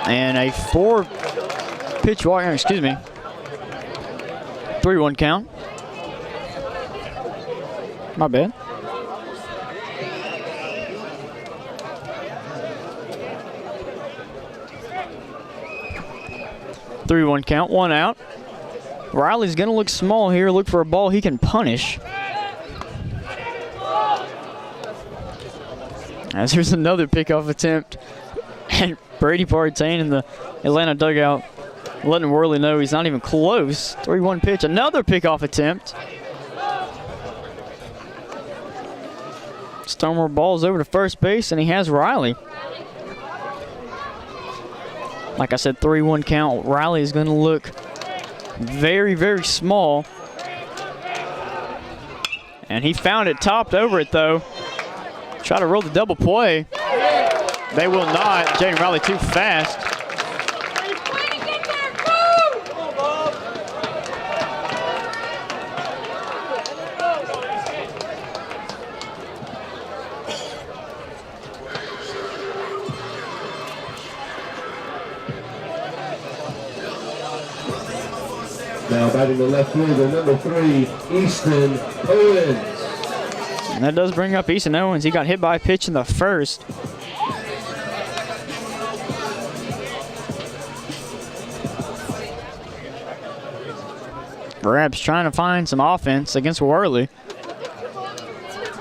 And a 4-pitch walk, excuse me. 3-1 count. My bad. Three-one count, 1 out. Riley's gonna look small here, look for a ball he can punish. As there's another pickoff attempt. And Brady Partain in the Atlanta dugout letting Worley know he's not even close. 3-1 pitch, another pickoff attempt. Stonewall balls over to first base, and he has Riley. Like I said, 3-1 count. Riley is gonna look very, very small. And he found it, topped over it though. Try to roll the double play. They will not. Jaden Riley too fast. Now batting the left fielder, number 3, Easton Owens. And that does bring up Easton Owens. He got hit by a pitch in the first. Rabs trying to find some offense against Worley.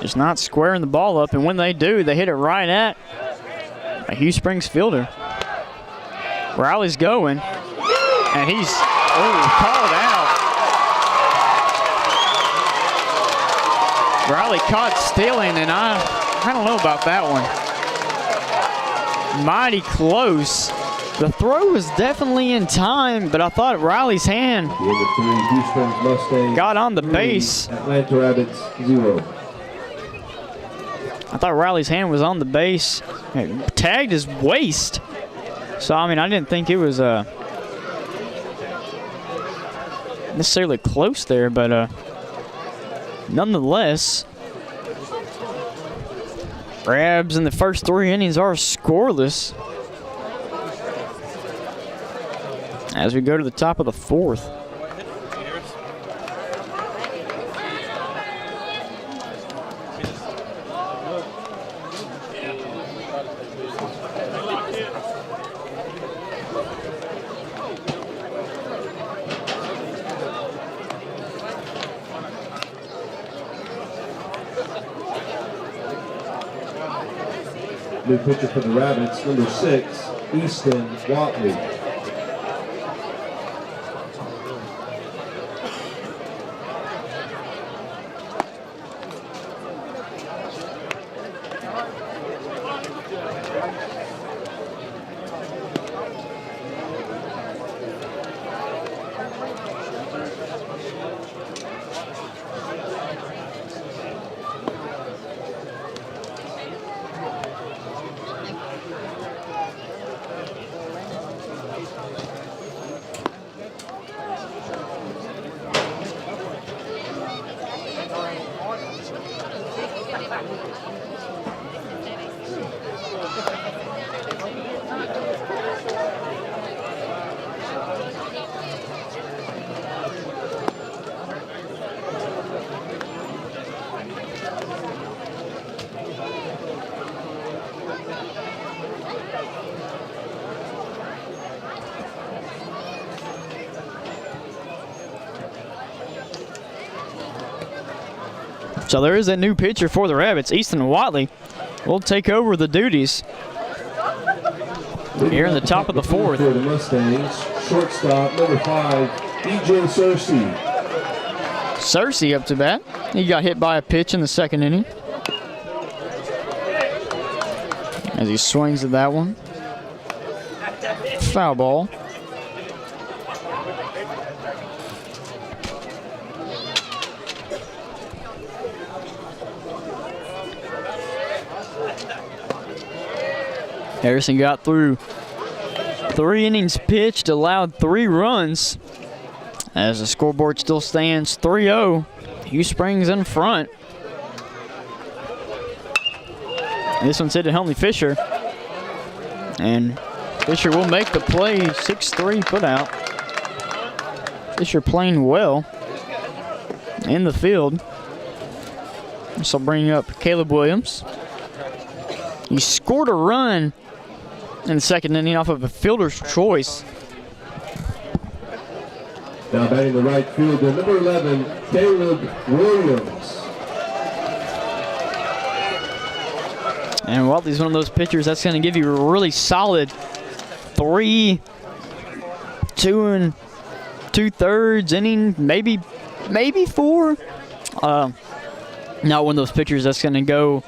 Just not squaring the ball up, and when they do, they hit it right at a Hughes Springs fielder. Riley's going, and he's called out. Riley caught stealing, and I don't know about that one. Mighty close. The throw was definitely in time, but I thought Riley's hand got on the base. Atlanta Rabbits 0. I thought Riley's hand was on the base. It tagged his waist. So, I mean, I didn't think it was necessarily close there, but nonetheless, Rabs in the first 3 innings are scoreless. As we go to the top of the 4th. New pitcher for the Rabbits, number 6, Easton Watley. So there is a new pitcher for the Rabbits. Easton Watley will take over the duties here in the top of the 4th. For the Mustangs, shortstop number 5, DJ Searcy. Searcy up to bat. He got hit by a pitch in the 2nd inning. As he swings at that one. Foul ball. Harrison got through 3 innings pitched, allowed 3 runs. As the scoreboard still stands 3-0, Hughes Springs in front. This one's hit to Helmy Fisher. And Fisher will make the play, 6-3 put out. Fisher playing well in the field. This will bring up Caleb Williams. He scored a run in the 2nd inning off of a fielder's choice. Now batting the right fielder, number 11, Caleb Williams. And Watley's one of those pitchers that's going to give you a really solid 3, 2 2/3 inning, maybe 4. Not one of those pitchers that's going to go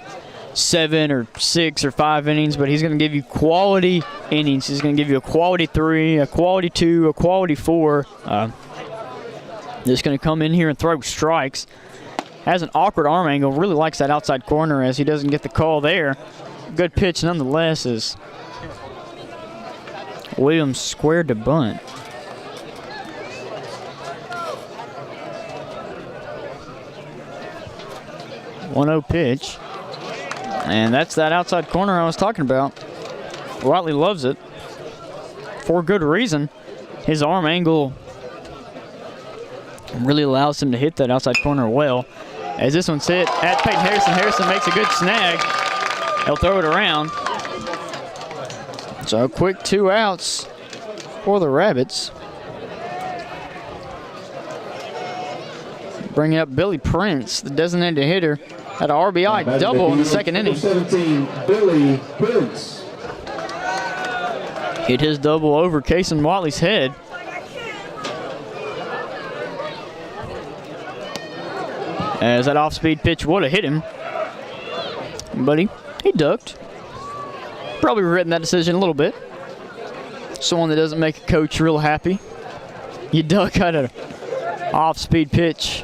7 or 6 or 5 innings, but he's going to give you quality innings. He's going to give you a quality 3, a quality 2, a quality 4. Just going to come in here and throw strikes. Has an awkward arm angle. Really likes that outside corner as he doesn't get the call there. Good pitch nonetheless as Williams squared to bunt. One-0 pitch. And that's that outside corner I was talking about. Watley loves it for good reason. His arm angle really allows him to hit that outside corner well. As this one's hit at Peyton Harrison. Harrison makes a good snag. He'll throw it around. So quick 2 outs for the Rabbits. Bringing up Billy Prince, the designated hitter. Had an RBI double in the 2nd inning. 17, Billy Prince. Hit his double over Kason Watley's head. As that off-speed pitch would have hit him. But he ducked. Probably regretting that decision a little bit. Someone that doesn't make a coach real happy. You duck at an off-speed pitch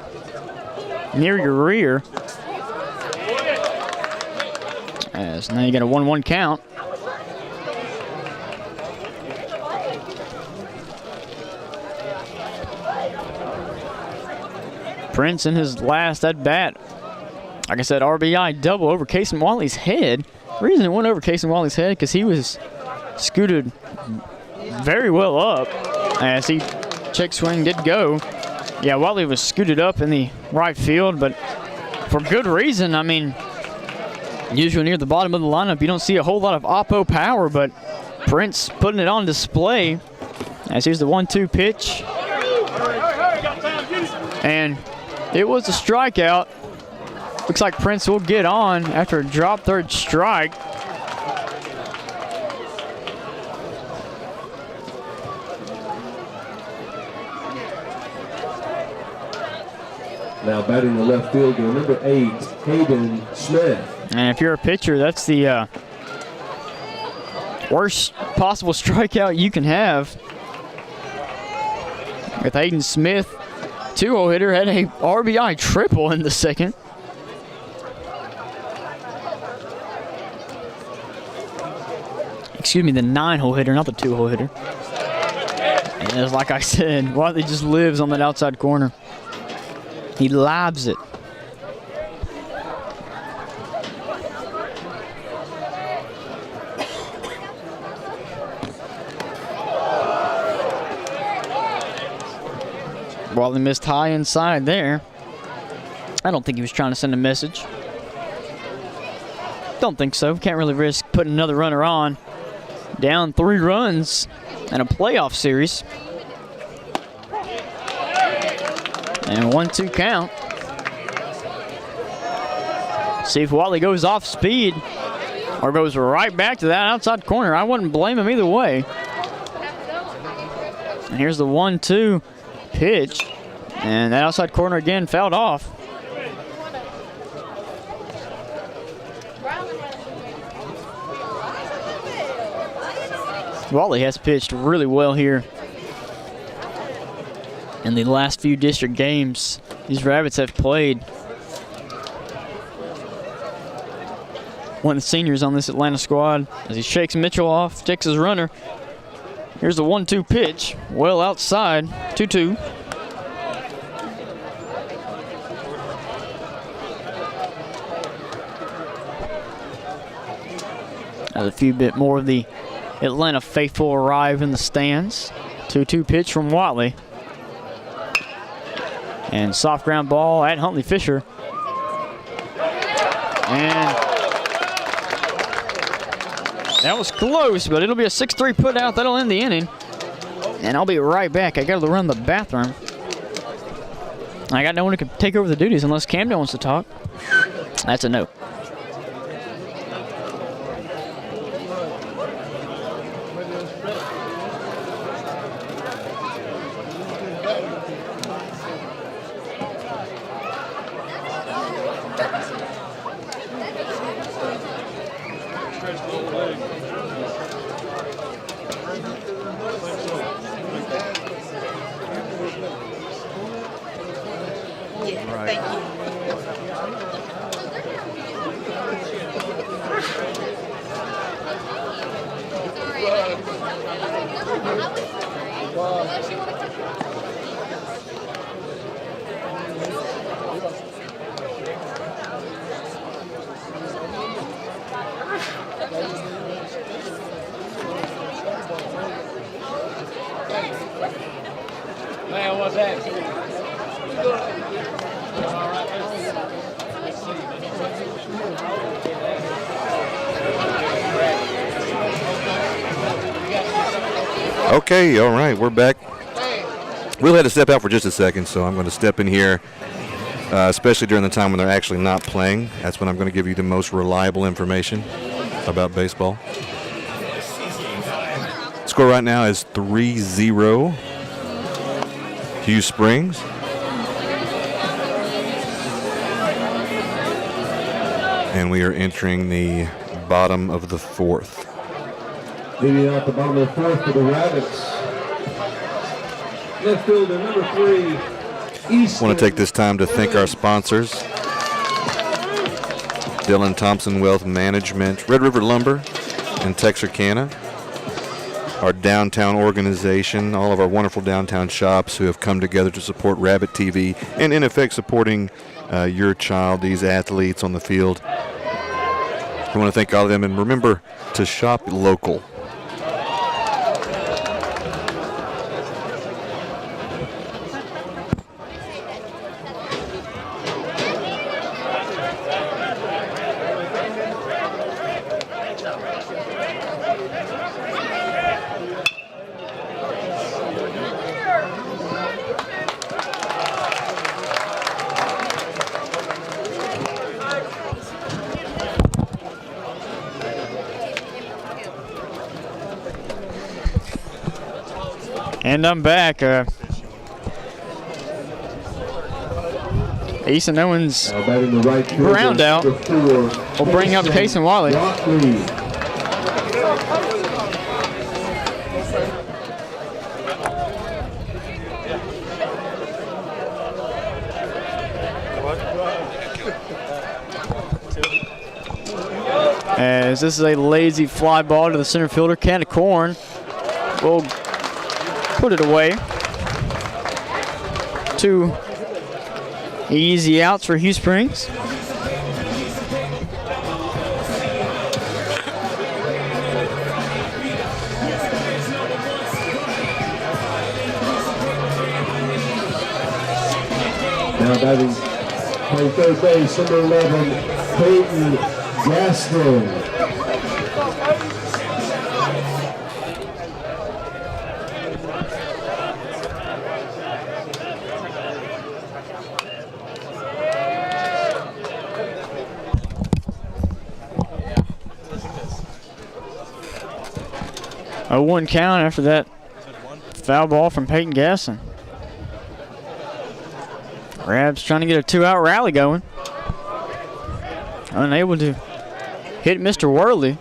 near your rear. As now you got a 1-1 count. Prince in his last at bat. Like I said, RBI double over Kason Watley's head. The reason it went over Kason Watley's head because he was scooted very well up as he check swing did go. Yeah, Watley was scooted up in the right field, but for good reason. I mean, usually near the bottom of the lineup, you don't see a whole lot of oppo power, but Prince putting it on display as here's the 1-2 pitch. And it was a strikeout. Looks like Prince will get on after a drop third strike. Now batting the left fielder, number 8, Hayden Smith. And if you're a pitcher, that's the worst possible strikeout you can have. With Hayden Smith, 2-hole hitter, had a RBI triple in the 2nd. Excuse me, the 9-hole hitter, not the 2-hole hitter. And as like I said, Watley just lives on that outside corner. He lobs it. Watley missed high inside there. I don't think he was trying to send a message. Don't think so. Can't really risk putting another runner on. Down 3 runs in a playoff series. And 1-2 count. See if Watley goes off speed or goes right back to that outside corner. I wouldn't blame him either way. And here's the 1-2 pitch. And that outside corner again fouled off. Watley has pitched really well here in the last few district games these Rabbits have played. One of the seniors on this Atlanta squad as he shakes Mitchell off, takes his runner. Here's the 1-2 pitch, well outside, 2-2. As a few bit more of the Atlanta faithful arrive in the stands. 2-2 pitch from Watley. And soft ground ball at Huntley Fisher. And that was close, but it'll be a 6-3 put out. That'll end the inning. And I'll be right back. I got to run the bathroom. I got no one who can take over the duties unless Camden wants to talk. That's a no. Man, what's that? Okay, all right, we're back. We'll have to step out for just a second, so I'm going to step in here, especially during the time when they're actually not playing. That's when I'm going to give you the most reliable information about baseball. Score right now is 3-0 Hughes Springs. And we are entering the bottom of the fourth. Leading out the bottom of the fourth for the Rabbits. Left fielder number 3, East. I want to take this time to thank our sponsors. Dylan Thompson Wealth Management, Red River Lumber, and Texarkana. Our downtown organization, all of our wonderful downtown shops who have come together to support Rabbit TV and in effect supporting your child, these athletes on the field. I want to thank all of them, and remember to shop local. And I'm back. Easton Owens ground out. Will bring up Cason Watley. As this is a lazy fly ball to the center fielder, Canada Corn will put it away. 2 easy outs for Hughes Springs. Now batting, playing third base, number 11, Peyton Gaston. 0-1 count after that foul ball from Peyton Gasson. Rabs trying to get a 2-out rally going. Unable to hit Mr. Worley.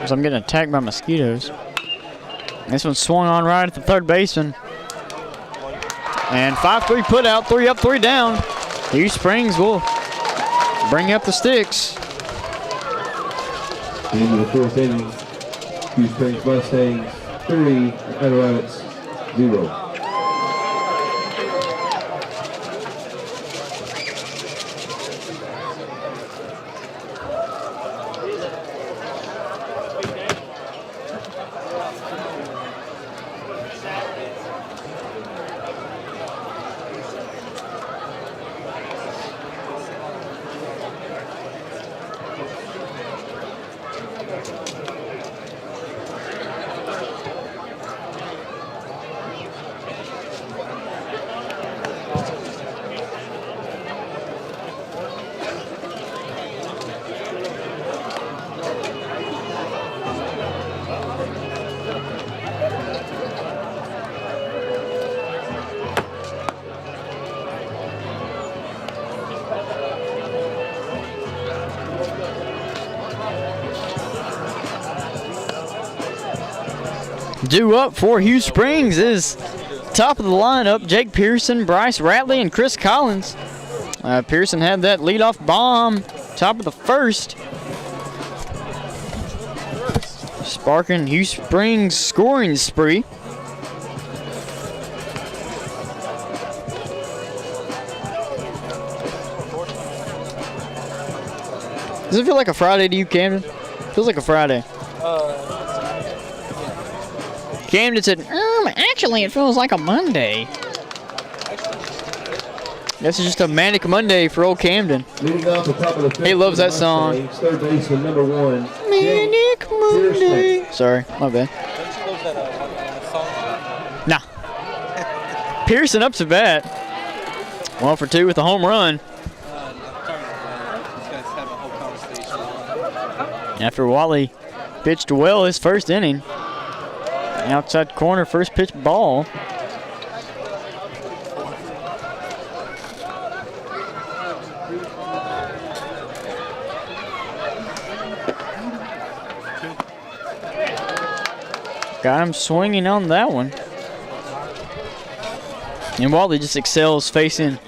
So I'm getting attacked by mosquitoes. This one swung on right at the third baseman. And 5-3 put out, 3 up, 3 down. Hughes Springs will bring up the sticks. Into the fourth inning, Hughes Springs Mustangs 3, Grand Rapids 0. Due up for Hughes Springs is top of the lineup, Jake Pearson, Bryce Ratley, and Chris Collins. Pearson had that leadoff bomb top of the first, sparking Hughes Springs' scoring spree. Does it feel like a Friday to you, Camden? Feels like a Friday. Camden said, actually, it feels like a Monday. This is just a manic Monday for old Camden. Leading off the top of the fifth, He loves that song. Third baseman number 1. Manic Monday. Sorry, my bad. Nah. Pearson up to bat. 1 for 2 with a home run. After Wally pitched well his first inning. Outside corner, first pitch ball. Got him swinging on that one. And Wally just excels facing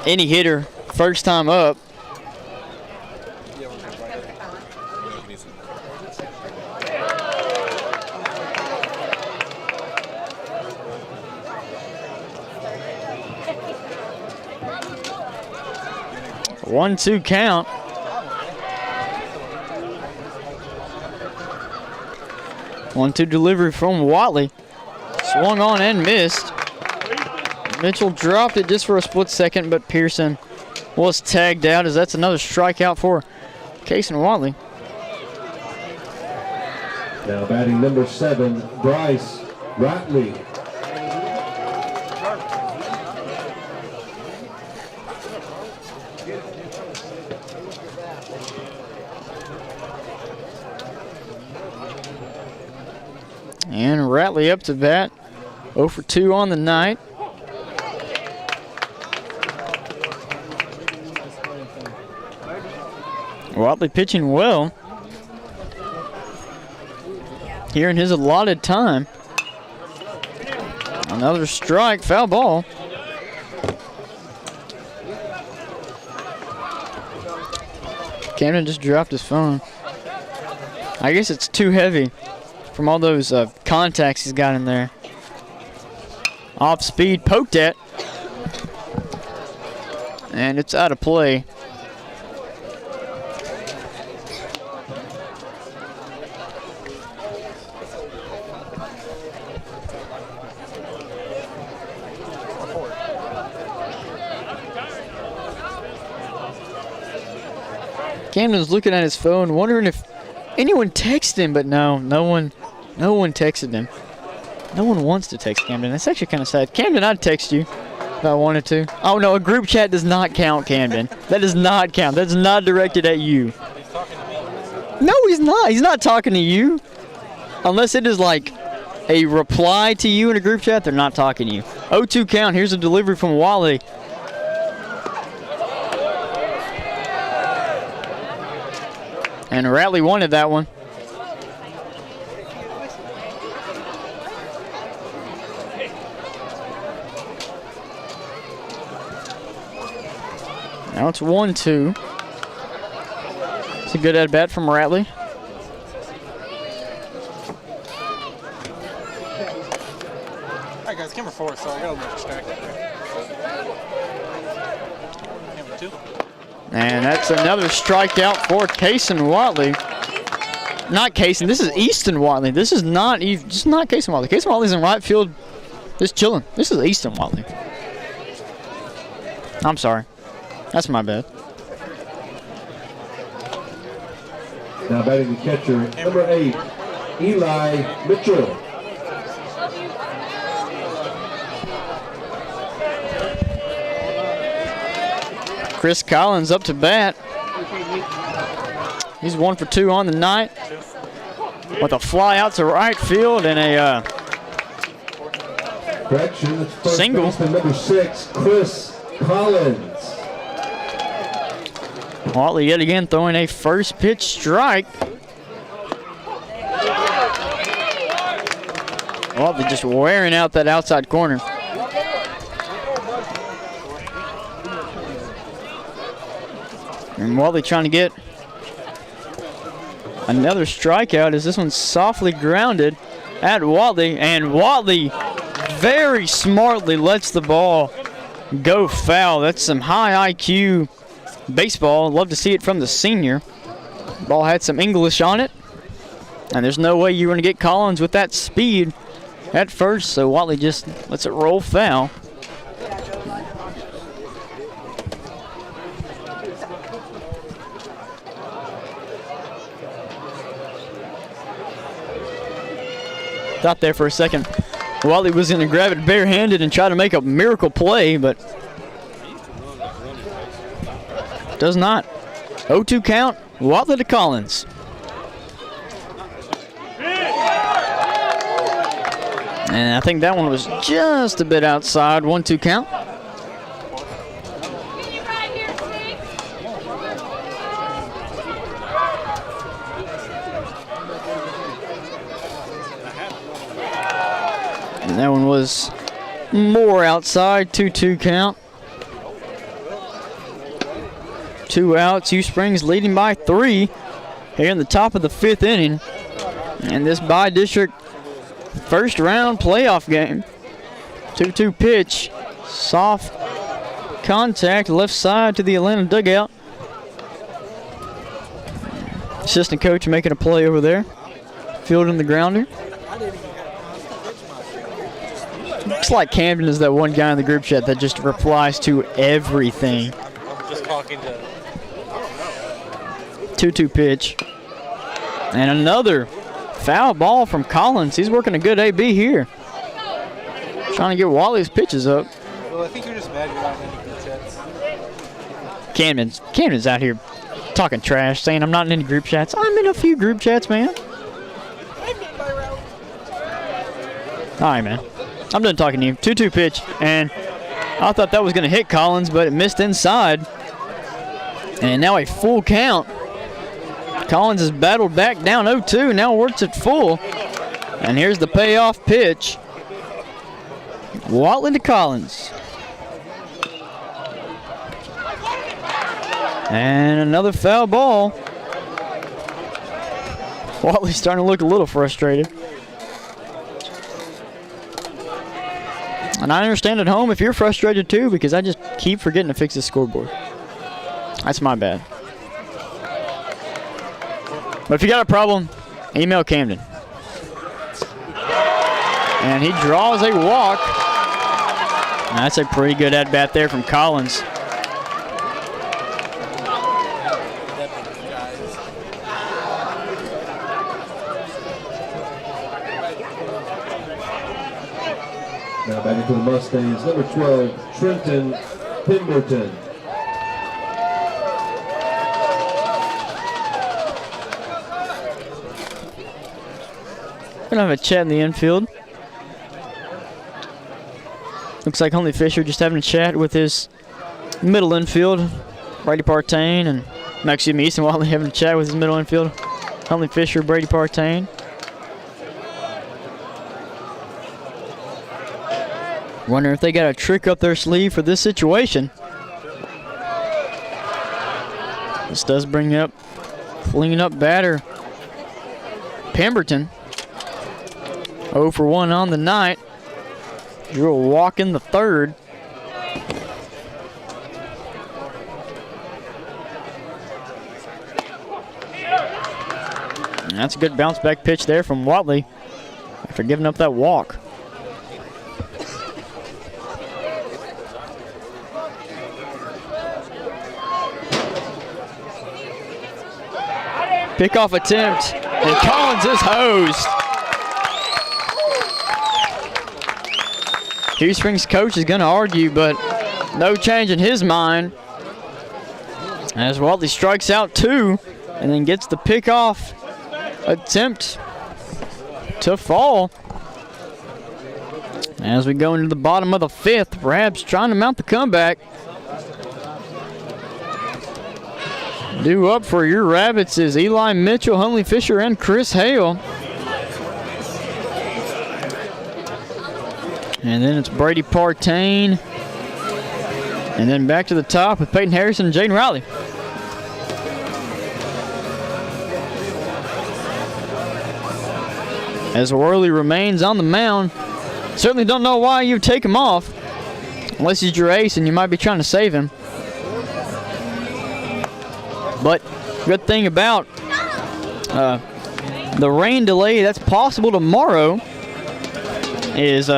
any hitter first time up. One-two count. One-two delivery from Watley. Swung on and missed. Mitchell dropped it just for a split second, but Pearson was tagged out as that's another strikeout for Cason Watley. Now batting number 7, Bryce Ratley. And Ratley up to bat. 0 for 2 on the night. Watley pitching well here in his allotted time. Another strike, foul ball. Camden just dropped his phone. I guess it's too heavy from all those contacts he's got in there. Off speed, poked at. And it's out of play. Camden's looking at his phone, wondering if anyone texted him, but no one texted him. No one wants to text Camden. That's actually kind of sad. Camden, I'd text you if I wanted to. Oh no, a group chat does not count, Camden. That does not count. That's not directed at you. No, he's not. He's not talking to you. Unless it is like a reply to you in a group chat, they're not talking to you. 0-2 count. Here's a delivery from Wally. And Ratley wanted that one. Now it's 1-2. It's a good at bat from Ratley. Alright guys, camera 4, so I got a little distracted there. Camera 2. And that's another strikeout for Kaysen Watley. Not Kaysen, this is Easton Watley. This is not Kaysen Watley. Kaysen Watley's in right field just chilling. This is Easton Watley. I'm sorry. That's my bad. Now batting the catcher, number 8, Eli Mitchell. Chris Collins up to bat. He's 1 for 2 on the night with a fly out to right field and a Correction, it's first single. baseman number 6, Chris Collins. Watley yet again throwing a first pitch strike. Watley just wearing out that outside corner. And Watley trying to get another strikeout as this one's softly grounded at Watley. And Watley very smartly lets the ball go foul. That's some high IQ baseball. Love to see it from the senior. Ball had some English on it. And there's no way you're going to get Collins with that speed at first. So Watley just lets it roll foul. Thought there for a second Watley was going to grab it barehanded and try to make a miracle play, but does not. 0-2 count, Watley to Collins. And I think that one was just a bit outside. 1-2 count. And that one was more outside. 2-2 count. 2 outs. Hughes Springs leading by 3 here in the top of the 5th inning. And this by-district first round playoff game. 2-2 pitch. Soft contact left side to the Atlanta dugout. Assistant coach making a play over there. Fielding the grounder. Looks like Camden is that one guy in the group chat that just replies to everything. I'm just talking to... 2-2 pitch. And another foul ball from Collins. He's working a good AB here. Trying to get Wally's pitches up. Well, I think you're just mad you're not in any group chats. Camden's out here talking trash, saying I'm not in any group chats. I'm in a few group chats, man. All right, man. I'm done talking to you. 2-2 pitch, and I thought that was going to hit Collins, but it missed inside. And now a full count. Collins has battled back down 0-2, now works at full. And here's the payoff pitch. Watley to Collins. And another foul ball. Watley's starting to look a little frustrated. And I understand at home if you're frustrated too, because I just keep forgetting to fix the scoreboard. That's my bad. But if you got a problem, email Camden. And he draws a walk. And that's a pretty good at-bat there from Collins. Now back into the Mustangs, number 12, Trenton Pemberton. Gonna have a chat in the infield. Looks like Huntley Fisher just having a chat with his middle infield, Brady Partain, and Easton Watley having a chat with his middle infield, Huntley Fisher, Brady Partain. Wondering if they got a trick up their sleeve for this situation. This does bring up clean-up batter Pemberton. 0 for 1 on the night. Drew a walk in the third. And that's a good bounce back pitch there from Watley after giving up that walk. Pickoff attempt, and Collins is hosed. Hughes Springs coach is going to argue, but no change in his mind. As Watley strikes out 2 and then gets the pickoff attempt to fall. As we go into the bottom of the 5th, Rabs trying to mount the comeback. Due up for your Rabbits is Eli Mitchell, Huntley Fisher, and Chris Hale. And then it's Brady Partain. And then back to the top with Peyton Harrison and Jaden Riley. As Worley remains on the mound. Certainly don't know why you take him off. Unless he's your ace and you might be trying to save him. But good thing about the rain delay that's possible tomorrow is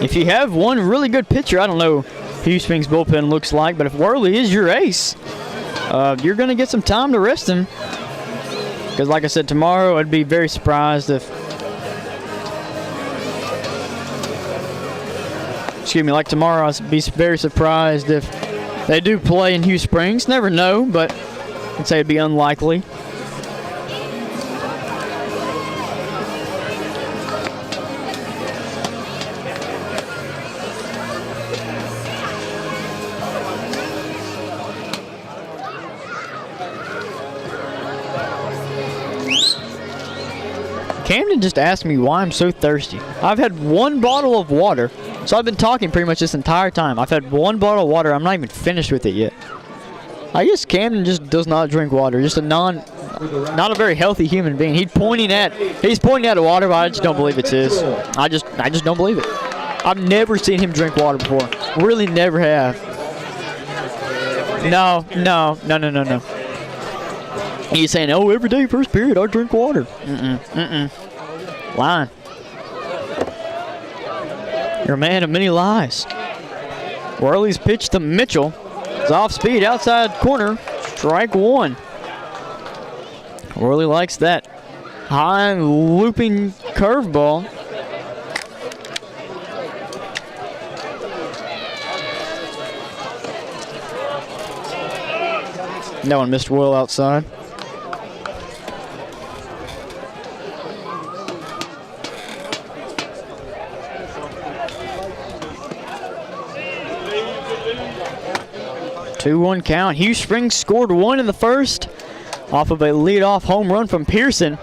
if you have one really good pitcher, I don't know Hughes Springs bullpen looks like, but if Worley is your ace, you're going to get some time to rest him. Because like I said, tomorrow I'd be very surprised if, like tomorrow I'd be very surprised if they do play in Hughes Springs. Never know, but I'd say it'd be unlikely. Camden just asked me why I'm so thirsty. I've had one bottle of water, so I've been talking pretty much this entire time. I've had one bottle of water. I'm not even finished with it yet. I guess Camden just does not drink water. Just not a very healthy human being. He's pointing at water, but I just don't believe it's his. I just don't believe it. I've never seen him drink water before. Really never have. No. He's saying, oh, every day first period I drink water. Lying. You're a man of many lies. Worley's pitch to Mitchell. It's off speed, outside corner. Strike 1. Worley likes that high looping curveball. That one missed well outside. Two-one count. Hughes Springs scored 1 in the first off of a leadoff home run from Pearson,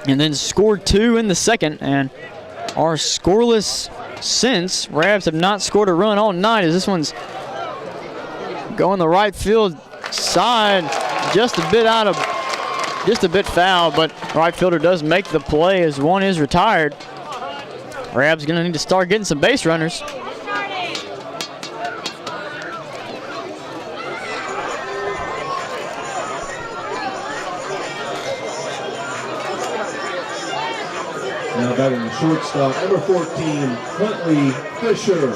and then scored 2 in the second, and are scoreless since. Rabs have not scored a run all night as this one's going the right field side, just a bit foul, but right fielder does make the play as one is retired. Rabs gonna need to start getting some base runners. Now batting the shortstop, number 14, Huntley Fisher.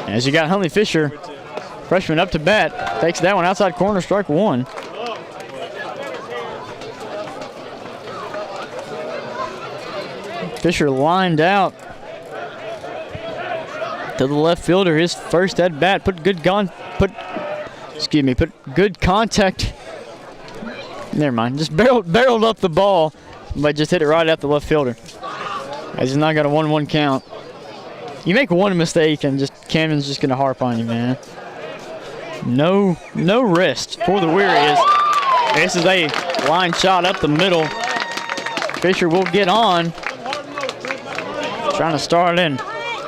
As you got Huntley Fisher Freshman up to bat. Takes that one outside corner, strike one. Fisher lined out to the left fielder. His first at bat. Put good contact. Never mind. Just barreled up the ball, but just hit it right at the left fielder. As he's not got a 1-1 count. You make one mistake and just Camden's just gonna harp on you, man. No rest for the Weary. This is a line shot up the middle. Fisher will get on. Trying to start in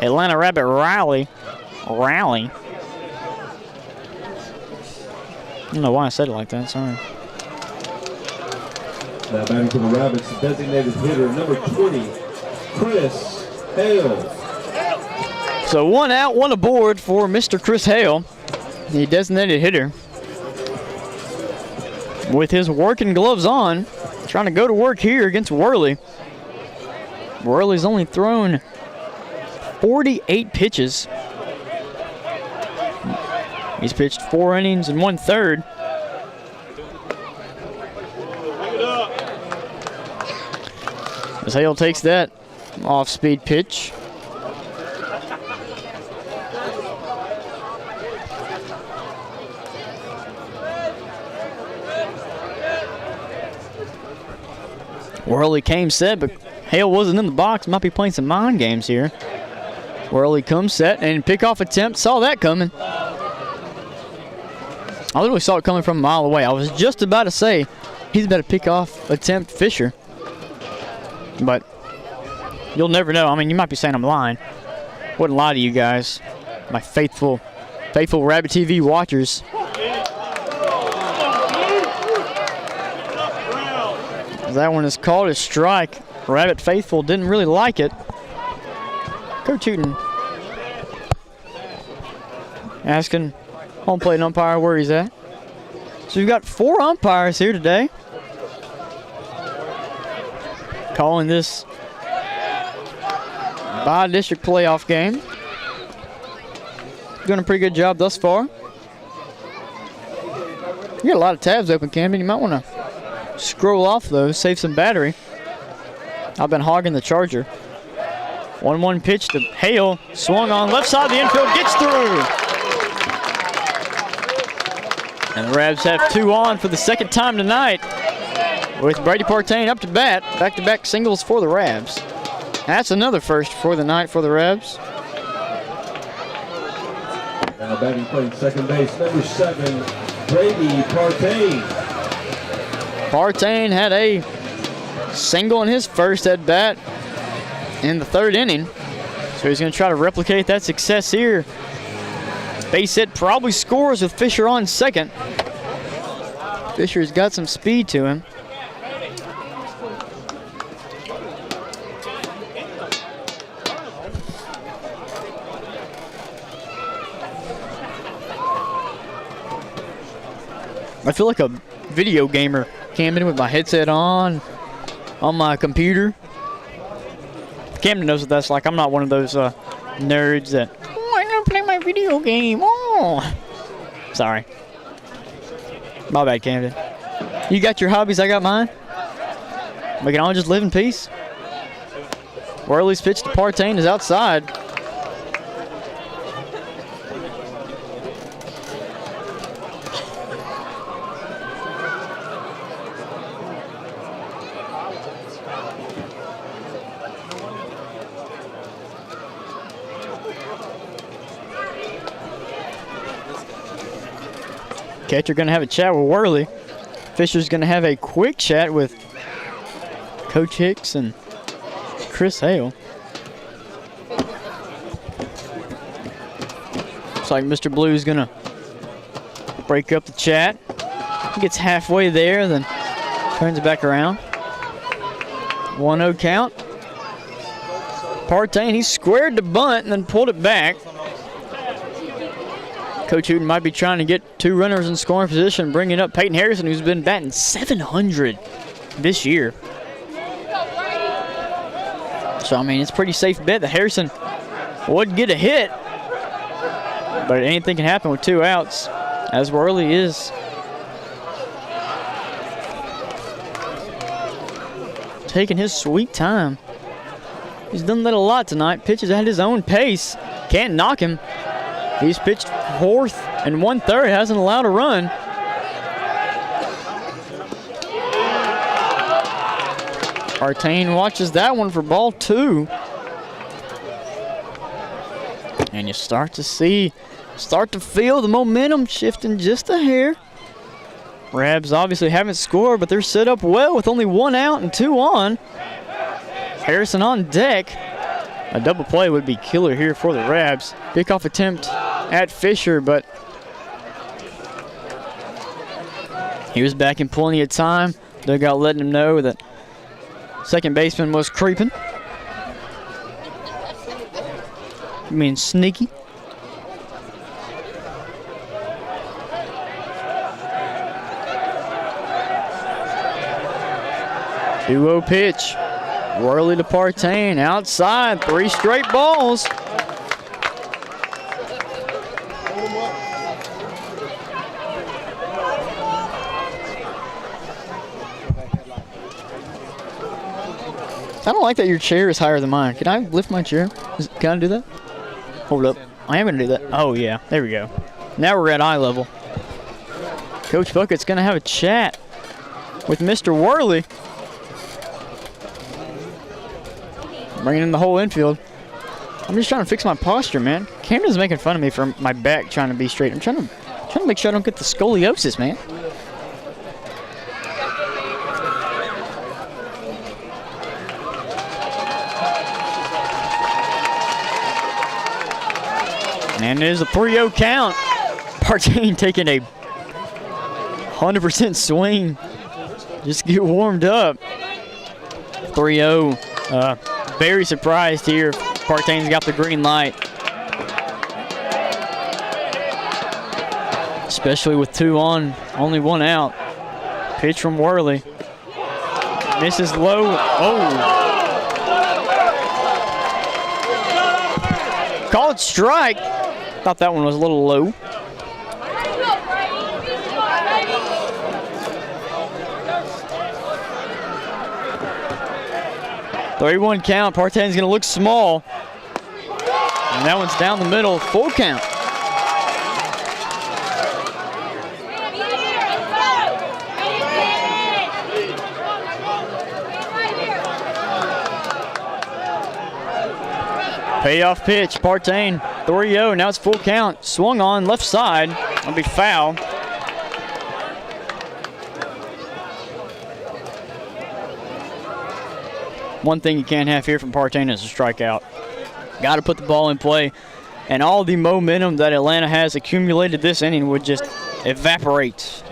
Atlanta Rabbit rally. I don't know why I said it like that, sorry. Now batting for the Rabbits, designated hitter number 20, Chris Hale. So 1 out, 1 aboard for Mr. Chris Hale, the designated hitter. With his working gloves on, trying to go to work here against Worley. Worley's only thrown 48 pitches. He's pitched 4 innings and 1/3. As Hale takes that off-speed pitch. Worley came set, but Hale wasn't in the box. Might be playing some mind games here. Worley comes set and pickoff attempt. Saw that coming. I literally saw it coming from a mile away. I was just about to say he's about to pickoff attempt Fisher. But you'll never know. I mean, you might be saying I'm lying. Wouldn't lie to you guys, my faithful Rabbit TV watchers. That one is called a strike. Rabbit faithful didn't really like it. Coach Hooten asking home plate umpire where he's at. So we've got 4 umpires here today calling this bi-district playoff game. Doing a pretty good job thus far. You got a lot of tabs open, Camden. You might want to scroll off those, save some battery. I've been hogging the charger. 1-1 pitch to Hale. Swung on left side of the infield, gets through. And the Rabs have 2 on for the second time tonight. With Brady Partain up to bat. Back-to-back singles for the Rabs. That's another first for the night for the Rabs. Now batting playing second base, number 7, Brady Partain. Partain had a single in his first at bat in the 3rd inning. So he's going to try to replicate that success here. Base hit probably scores with Fisher on second. Fisher's got some speed to him. I feel like a video gamer, Camden, with my headset on my computer. Camden knows what that's like. I'm not one of those nerds that, I'm gonna play my video game. Oh, sorry. My bad, Camden. You got your hobbies, I got mine. We can all just live in peace. Worley's pitch to Partain is outside. Catcher going to have a chat with Worley. Fisher's going to have a quick chat with Coach Hicks and Chris Hale. Looks like Mr. Blue's going to break up the chat. He gets halfway there, then turns it back around. 1-0 count. Partain, he squared the bunt and then pulled it back. Coach Hooten might be trying to get 2 runners in scoring position, bringing up Peyton Harrison, who's been batting .700 this year. So, I mean, it's a pretty safe bet that Harrison would get a hit. But anything can happen with 2 outs, as Worley is taking his sweet time. He's done that a lot tonight. Pitches at his own pace. Can't knock him. He's pitched 4th and 1/3. Hasn't allowed a run. Partain watches that one for ball 2. And you start to feel the momentum shifting just a hair. Rabs obviously haven't scored, but they're set up well with only 1 out and 2 on. Harrison on deck. A double play would be killer here for the Rabs. Pickoff attempt at Fisher, but he was back in plenty of time. Dugout letting him know that second baseman was creeping. You mean sneaky? Duo pitch. Worley to Partain. Outside. 3 straight balls. I don't like that your chair is higher than mine. Can I lift my chair? Can I do that? Hold up. I am going to do that. Oh, yeah. There we go. Now we're at eye level. Coach Bucket's going to have a chat with Mr. Worley. Bringing in the whole infield. I'm just trying to fix my posture, man. Camden's making fun of me for my back trying to be straight. I'm trying to make sure I don't get the scoliosis, man. And there's a 3-0 count. Partain taking a 100% swing. Just get warmed up. 3-0. Very surprised here. Partain's got the green light. Especially with 2 on, only 1 out. Pitch from Worley. Misses low. Oh. Called strike. Thought that one was a little low. .31 count. Partain's going to look small. And that one's down the middle. Full count. Payoff pitch. Partain 3-0. Now it's full count. Swung on left side. That'll be foul. One thing you can't have here from Partain is a strikeout. Got to put the ball in play. And all the momentum that Atlanta has accumulated this inning would just evaporate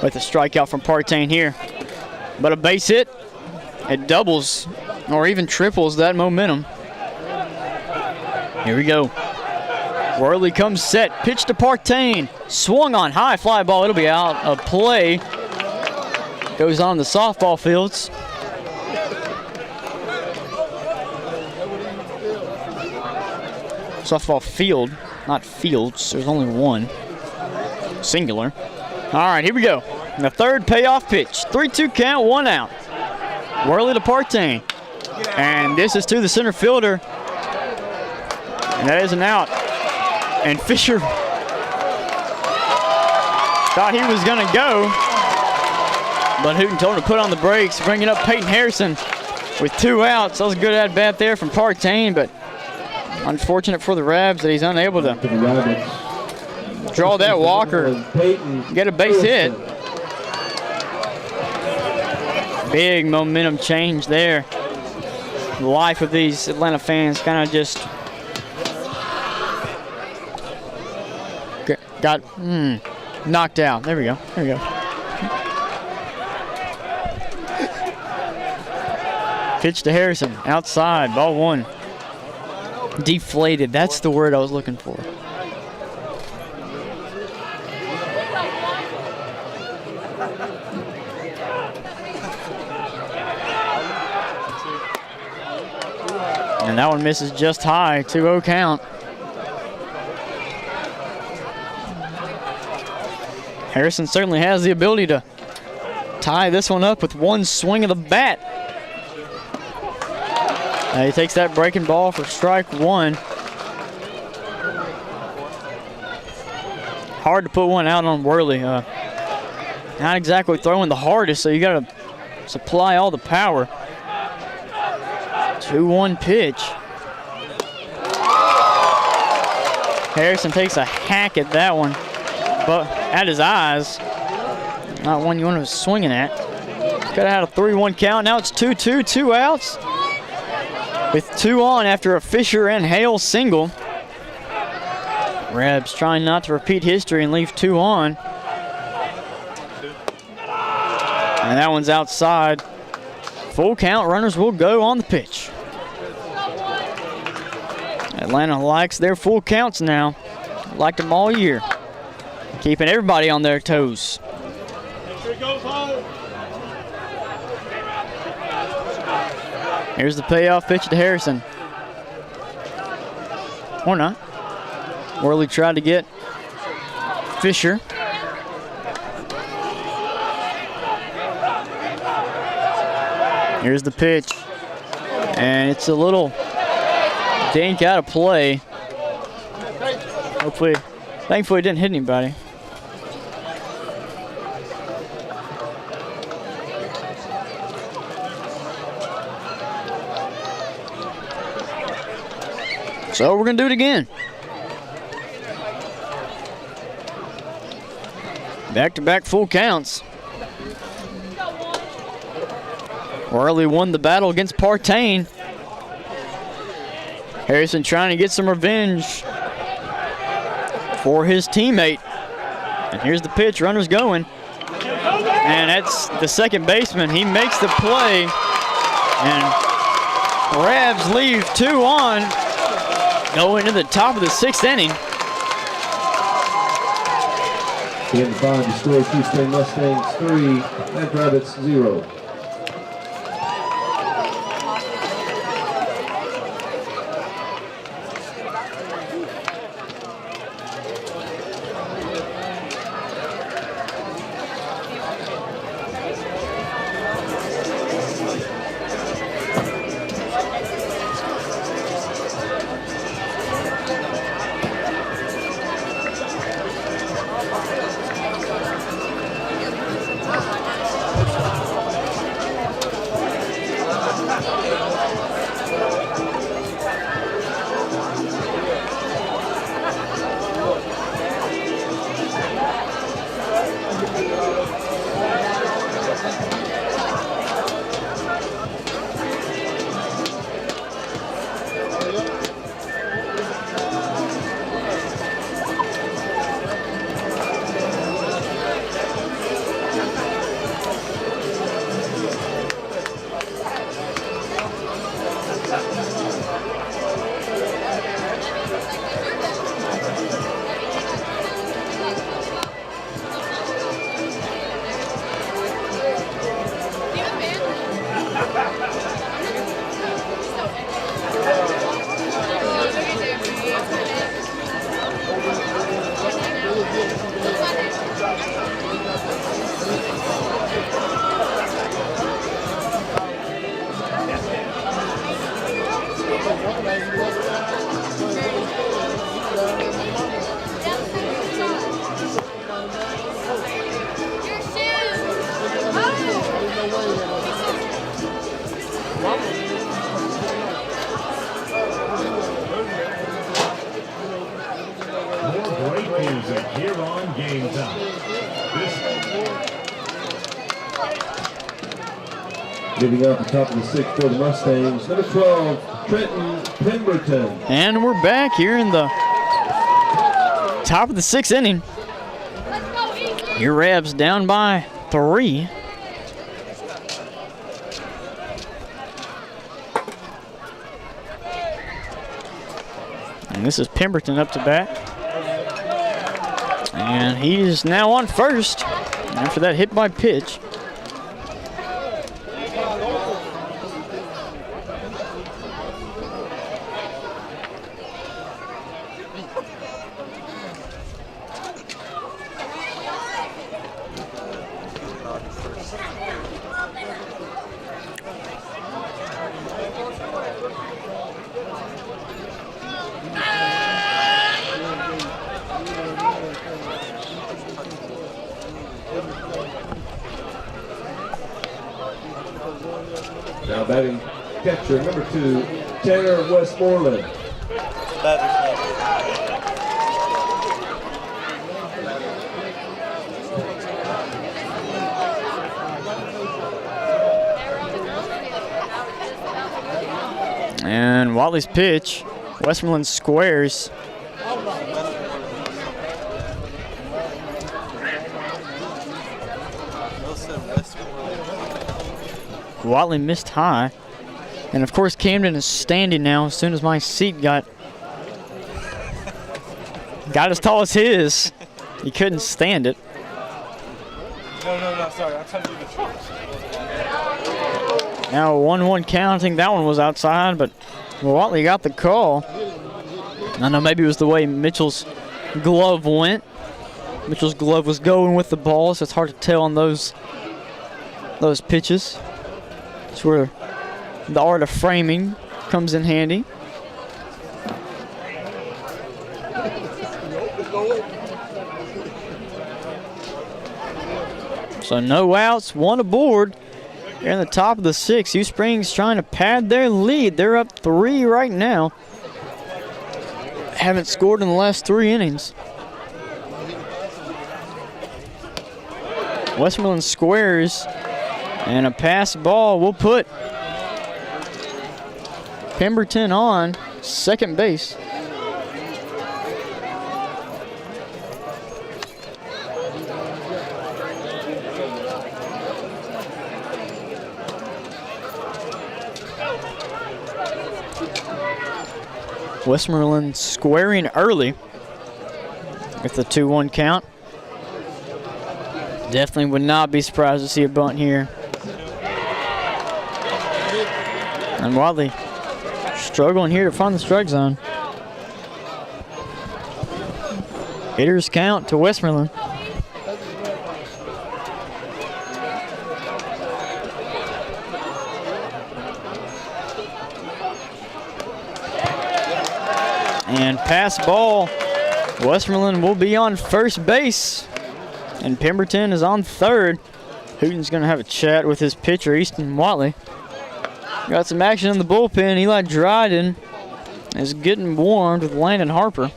with a strikeout from Partain here. But a base hit, it doubles or even triples that momentum. Here we go. Worley comes set. Pitch to Partain. Swung on high fly ball. It'll be out of play. Goes on the softball fields. Softball field, not fields. There's only one. Singular. All right, here we go. And the third payoff pitch. 3-2 count, 1 out. Worley to Partain. And this is to the center fielder. And that is an out. And Fisher thought he was going to go. But Hooten told him to put on the brakes, bringing up Peyton Harrison with 2 outs. That was a good at-bat there from Partain, but unfortunate for the Rabs that he's unable to draw that walker, get a base hit. Big momentum change there. The life of these Atlanta fans kind of just got knocked out. There we go. There we go. Pitch to Harrison, outside, ball 1. Deflated, that's the word I was looking for. And that one misses just high, 2-0 count. Harrison certainly has the ability to tie this one up with one swing of the bat. He takes that breaking ball for strike one. Hard to put one out on Worley. Not exactly throwing the hardest, so you got to supply all the power. 2-1 pitch. Harrison takes a hack at that one, but at his eyes. Not one you want to be swinging at. Could have had a 3-1 count. Now it's 2-2, 2 outs. With 2 on after a Fisher and Hale single. Rebs trying not to repeat history and leave 2 on. And that one's outside. Full count, runners will go on the pitch. Atlanta likes their full counts now. Liked them all year. Keeping everybody on their toes. Here's the payoff pitch to Harrison. Or not. Worley tried to get Fisher. Here's the pitch. And it's a little dink out of play. Thankfully it didn't hit anybody. So we're going to do it again. Back-to-back full counts. Worley won the battle against Partain. Harrison trying to get some revenge for his teammate. And here's the pitch, runners going. And that's the second baseman. He makes the play. And Rebs leave 2 on. Going to the top of the 6th inning. In the bottom, the score, Houston Mustangs 3, Mad Rabbits 0. Moving up the top of the 6th for the Mustangs, number 12, Trenton Pemberton. And we're back here in the top of the 6th inning. Your Rebs down by 3. And this is Pemberton up to bat. And he's now on first after that hit by pitch. batting catcher number 2, Tanner Westmoreland. And Watley's pitch, Westmoreland squares. Watley missed high. And of course Camden is standing now as soon as my seat got as tall as his. He couldn't stand it. No, sorry. I'm trying to do the trick. Now 1-1 count. I think that one was outside, but Watley got the call. I know maybe it was the way Mitchell's glove went. Mitchell's glove was going with the ball, so it's hard to tell on those pitches. It's where the art of framing comes in handy. So no outs, 1 aboard. They're in the top of the 6th. Hughes Springs trying to pad their lead. They're up 3 right now. Haven't scored in the last 3 innings. Westmoreland squares, and a pass ball will put Pemberton on second base. Westmoreland squaring early with the 2-1 count. Definitely would not be surprised to see a bunt here. And Watley struggling here to find the strike zone. Hitters count to Westmoreland. And pass ball. Westmoreland will be on first base. And Pemberton is on third. Hooten's going to have a chat with his pitcher, Easton Watley. Got some action in the bullpen. Eli Dryden is getting warmed with Landon Harper.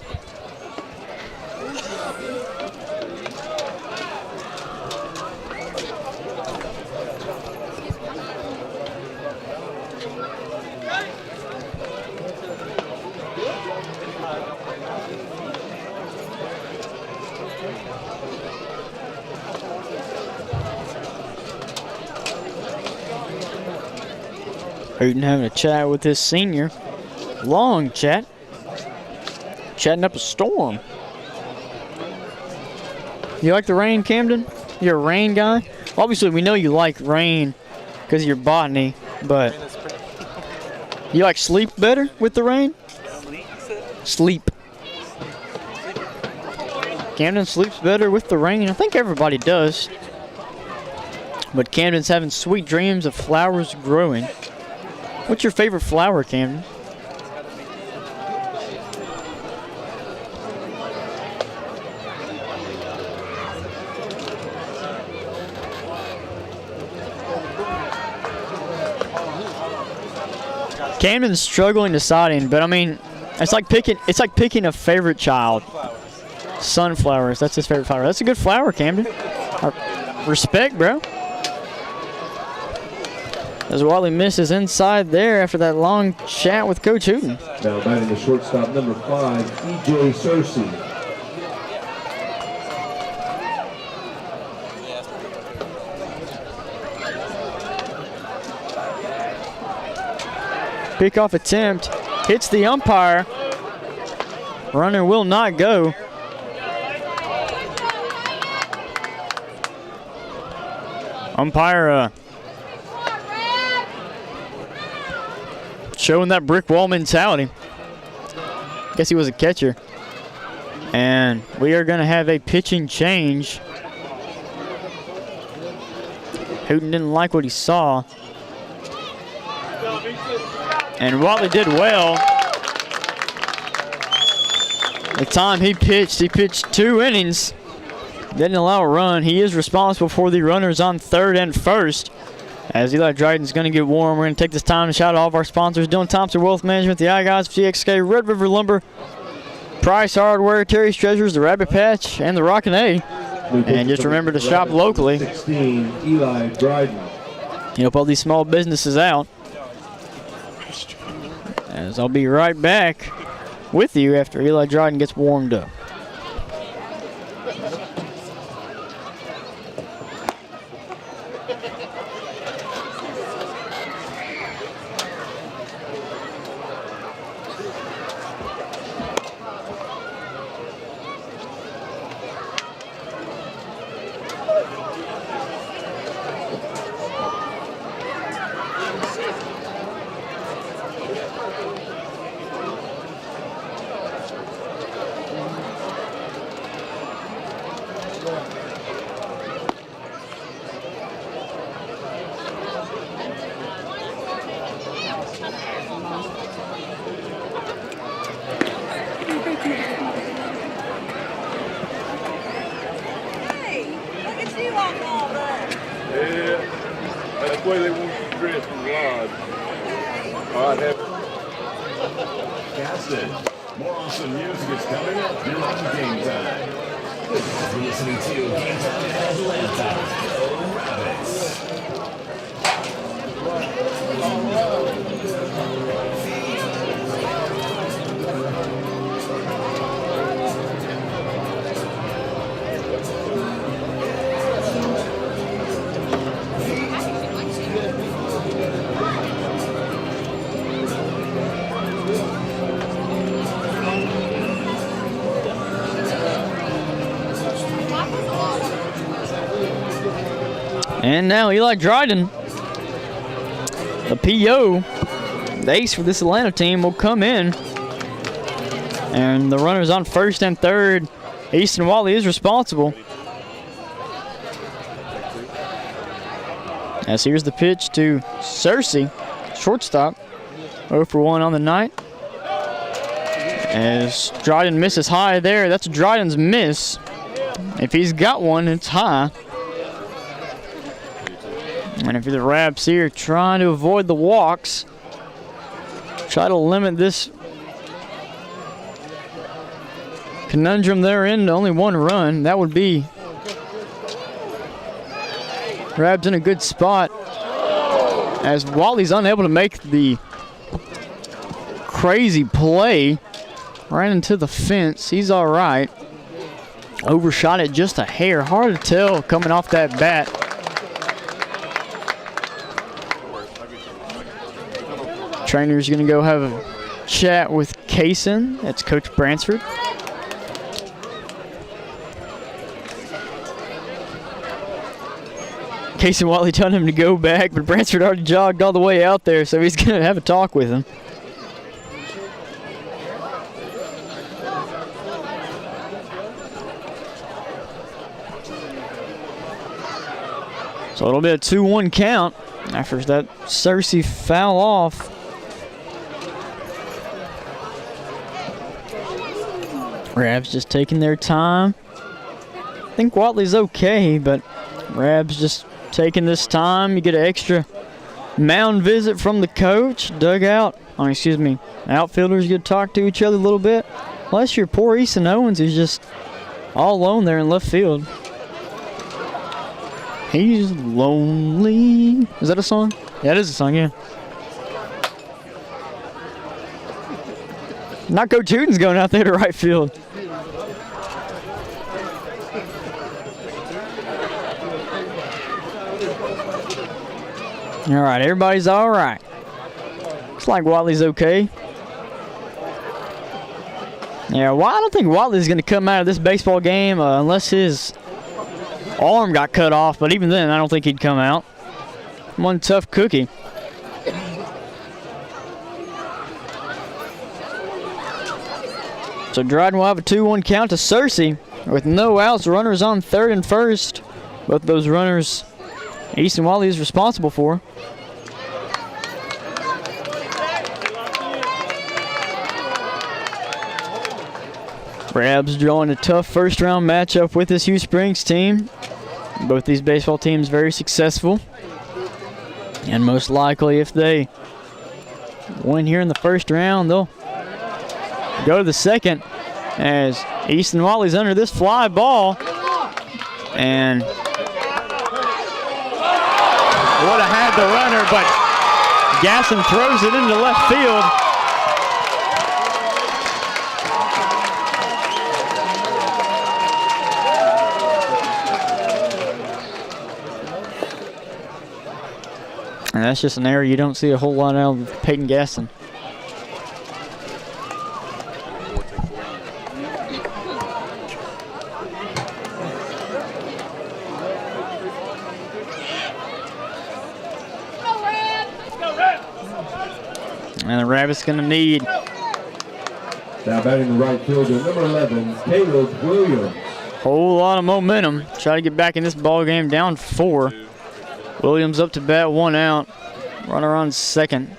Hooten having a chat with his senior. Long chat. Chatting up a storm. You like the rain, Camden? You're a rain guy? Obviously, we know you like rain because of your botany, but you like sleep better with the rain? Sleep. Camden sleeps better with the rain. I think everybody does. But Camden's having sweet dreams of flowers growing. What's your favorite flower, Camden? Camden's struggling deciding, but I mean, it's like picking a favorite child. Sunflowers, that's his favorite flower. That's a good flower, Camden. Respect, bro. As Watley misses inside there after that long chat with Coach Hooten. Now batting the shortstop, number 5, E.J. Searcy. Pickoff attempt, hits the umpire. Runner will not go. Umpire showing that brick wall mentality. Guess he was a catcher. And we are going to have a pitching change. Hooten didn't like what he saw. And Watley did well. The time he pitched 2 innings. Didn't allow a run. He is responsible for the runners on third and first As Eli Dryden's going to get warm, we're going to take this time to shout out all of our sponsors: Dylan Thompson Wealth Management, the I Guys, GXK, Red River Lumber, Price Hardware, Terry's Treasures, the Rabbit Patch, and the Rockin' A. And just remember to shop locally. 16, Eli Dryden. Help all these small businesses out. As I'll be right back with you after Eli Dryden gets warmed up. Hey, look at you on all that. Yeah, that's the way they want you dressed from Lodge. All right, have Gaston. More awesome music is coming up. You're on Game Time. You're listening to Game Time Atlanta. Go Rabbits. And now Eli Dryden, the PO, the ace for this Atlanta team, will come in. And the runners on first and third. Easton Wally is responsible. As here's the pitch to Cersei, shortstop, 0 for 1 on the night. As Dryden misses high there, that's Dryden's miss. If he's got one, it's high. And if you're the Rabs here, trying to avoid the walks, try to limit this conundrum they're in to only one run. That would be Rabs in a good spot, as Wally's unable to make the crazy play. Ran into the fence. He's all right. Overshot it just a hair. Hard to tell coming off that bat. Trainer's going to go have a chat with Kaysen. That's Coach Bransford. Kaysen Watley telling him to go back, but Bransford already jogged all the way out there, so he's going to have a talk with him. So it'll be a 2-1 count after that Cersei foul off. Rabs just taking their time. I think Watley's okay, but Rabs just taking this time. You get an extra mound visit from the coach. Dugout, outfielders get to talk to each other a little bit. Unless you're poor Easton Owens, who's just all alone there in left field. He's lonely. Is that a song? Yeah, it is a song, yeah. Not Coach Hooten's going out there to right field. All right, everybody's all right. Looks like Watley's okay. Yeah, well, I don't think Watley's going to come out of this baseball game unless his arm got cut off, but even then, I don't think he'd come out. One tough cookie. So Dryden will have a 2-1 count to Cersei with no outs. Runners on third and first. Both those runners Easton Wally is responsible for. Rabs drawing a tough first-round matchup with this Hughes Springs team. Both these baseball teams very successful. And most likely, if they win here in the first round, they'll go to the second, as Easton Watley's under this fly ball. And would have had the runner, but Gasson throws it into left field. And that's just an error you don't see a whole lot out of Peyton Gasson. And the Rabbits going to need. Now batting the right fielder, number 11, Caleb Williams. Whole lot of momentum. Try to get back in this ball game, down 4. Williams up to bat, 1 out. Runner on second.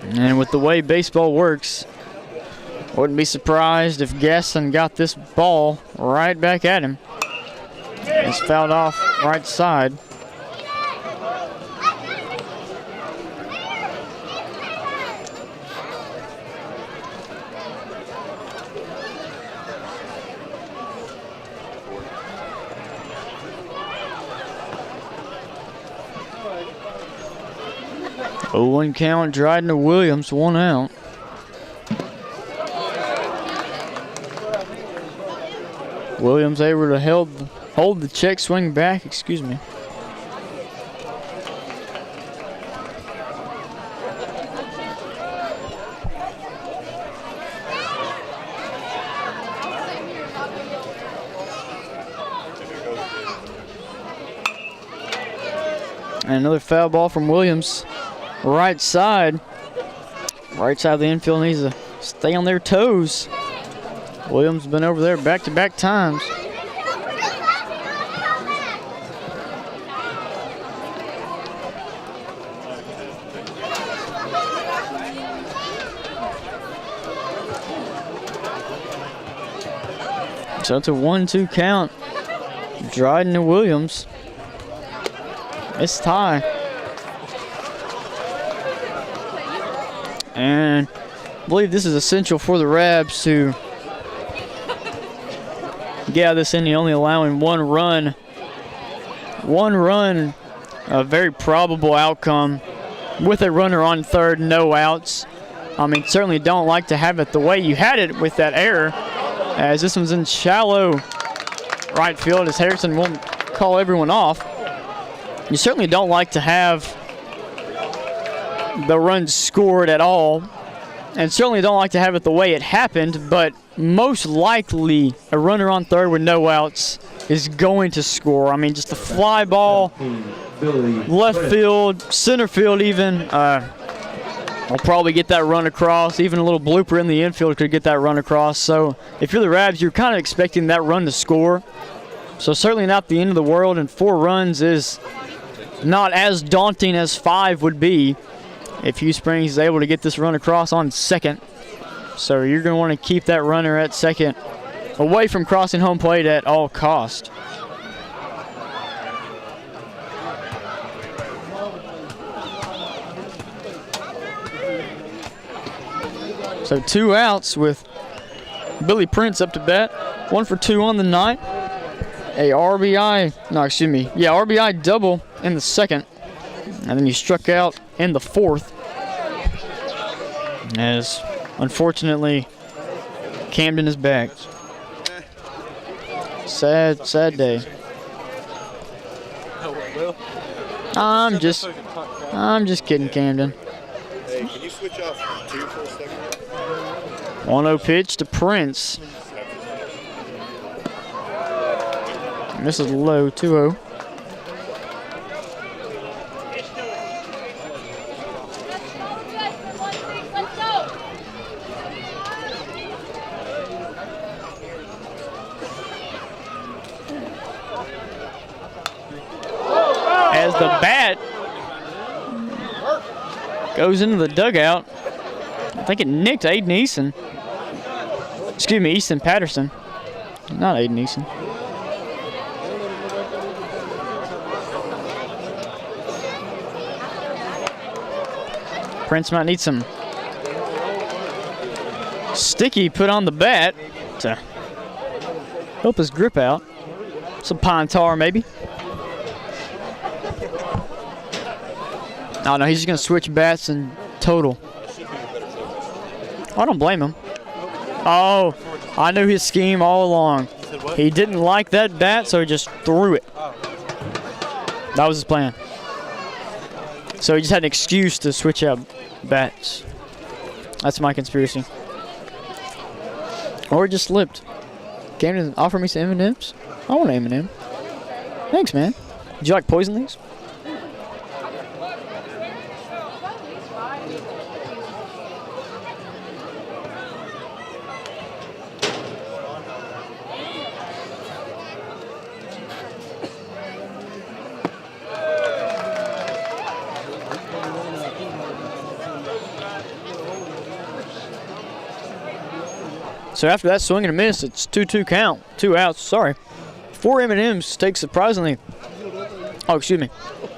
And with the way baseball works, wouldn't be surprised if Gasson got this ball right back at him. It's fouled off right side. Oh, 1 count, Dryden to Williams, 1 out. Williams able to hold the check swing back, excuse me. And another foul ball from Williams. Right side. Right side of the infield needs to stay on their toes. Williams been over there back-to-back times. So it's a 1-2 count. Dryden to Williams. It's tie. And I believe this is essential for the Rabs to get out of this inning, only allowing 1 run. 1 run, a very probable outcome with a runner on third, no outs. I mean, certainly don't like to have it the way you had it with that error, as this one's in shallow right field as Harrison won't call everyone off. You certainly don't like to have the runs scored at all, and certainly don't like to have it the way it happened, but most likely a runner on third with no outs is going to score. I mean, just a fly ball, left field, center field even. I'll probably get that run across. Even a little blooper in the infield could get that run across. So if you're the Rabs, you're kind of expecting that run to score. So certainly not the end of the world, and 4 runs is not as daunting as 5 would be if Hughes Springs is able to get this run across on second. So you're going to want to keep that runner at second away from crossing home plate at all cost. So 2 outs with Billy Prince up to bat. 1 for 2 on the night. RBI double in the second. And then he struck out in the 4th. As unfortunately Camden is back. Sad day. I'm just kidding, Camden. Hey, can you switch off 2 for a second? 1-0 pitch to Prince. And this is low, 2-0. As the bat goes into the dugout, I think it nicked Aiden Eason. Excuse me, Easton Patterson. Not Aiden Eason. Prince might need some sticky put on the bat to help his grip out. Some pine tar maybe. Oh no, he's just gonna switch bats in total. I don't blame him. Oh, I knew his scheme all along. He didn't like that bat, so he just threw it. That was his plan. So he just had an excuse to switch out bats. That's my conspiracy. Or he just slipped. Came to offer me some M&Ms. I want an M&M. Thanks, man. Would you like poison these? So after that swing and a miss, it's 2-2 count. 2 outs, sorry. 4 M&Ms takes surprisingly, oh, excuse me,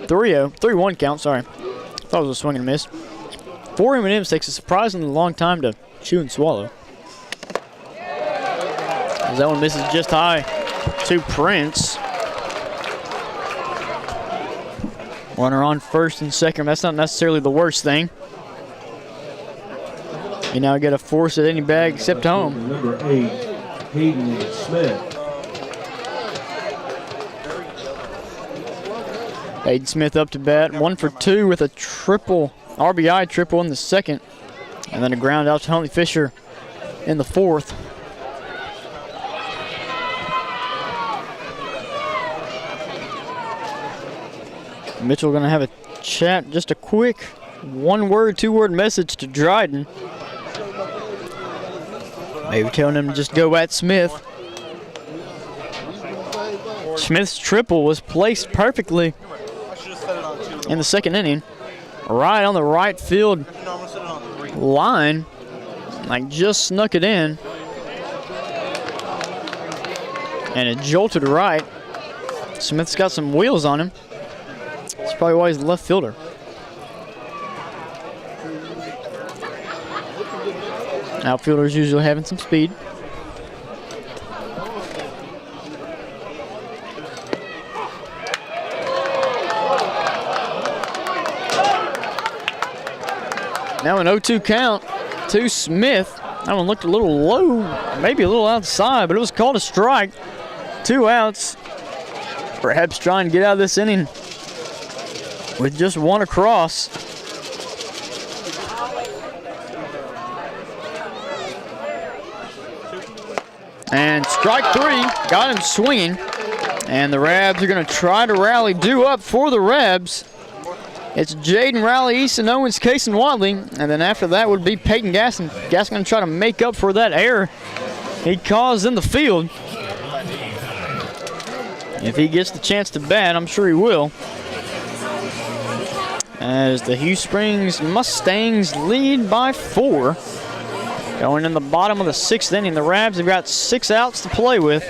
3-0, 3-1 count, sorry. Thought it was a swing and a miss. 4 M&Ms takes a surprisingly long time to chew and swallow. As that one misses just high to Prince. Runner on first and second. That's not necessarily the worst thing. You now get a force at any bag except home. Number 8, Hayden Smith. Hayden Smith up to bat, 1 for 2 with a triple, RBI triple in the second, and then a ground out to Huntley Fisher in the fourth. Mitchell gonna have a chat, just a quick 1-word, 2-word message to Dryden. Maybe telling him to just go at Smith. Smith's triple was placed perfectly in the second inning, right on the right field line. Like just snuck it in, and it jolted right. Smith's got some wheels on him. That's probably why he's the left fielder. Outfielders usually having some speed. Now an 0-2 count to Smith. That one looked a little low, maybe a little outside, but it was called a strike. 2 outs. Perhaps trying to get out of this inning with just 1 across. And strike 3, got him swinging. And the Rabs are going to try to rally, due up for the Rabs. It's Jaden Riley, Easton Owens, Case and Wadley. And then after that would be Peyton Gasson. Gasson going to try to make up for that error he caused in the field. If he gets the chance to bat, I'm sure he will. As the Hughes Springs Mustangs lead by 4. Going in the bottom of the 6th inning, the Rabs have got 6 outs to play with.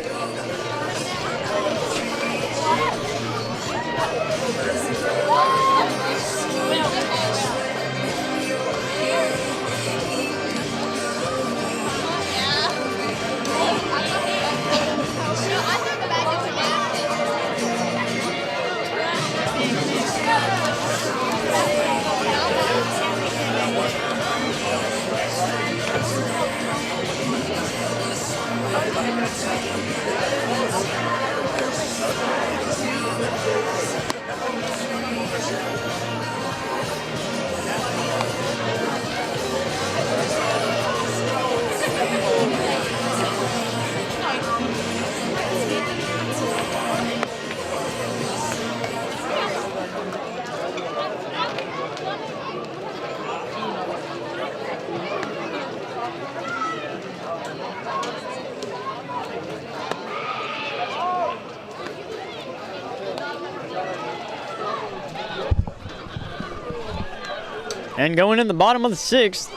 And going in the bottom of the 6th,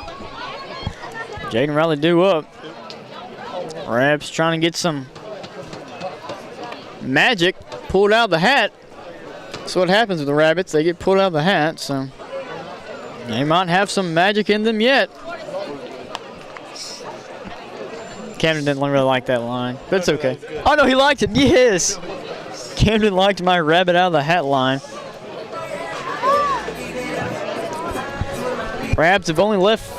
Jaden Riley due up. Rabs trying to get some magic pulled out of the hat. That's what happens with the Rabbits. They get pulled out of the hat. So They might have some magic in them yet. Camden didn't really like that line, but it's okay. Oh, no, he liked it. Yes. Camden liked my rabbit out of the hat line. Rabs have only left,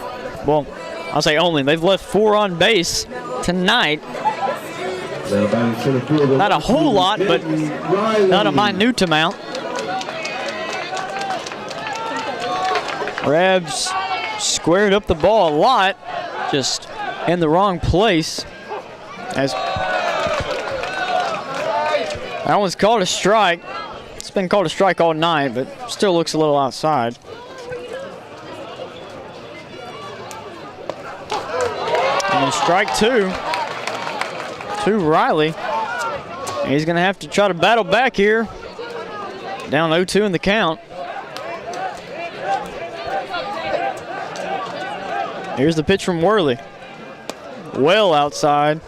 well, I'll say only, they've left 4 on base tonight. Not a whole lot, but not a minute amount. Rabs squared up the ball a lot, just in the wrong place. As that one's called a strike. It's been called a strike all night, but still looks a little outside. And strike 2 to Riley. He's going to have to try to battle back here. Down 0-2 in the count. Here's the pitch from Worley. Well outside.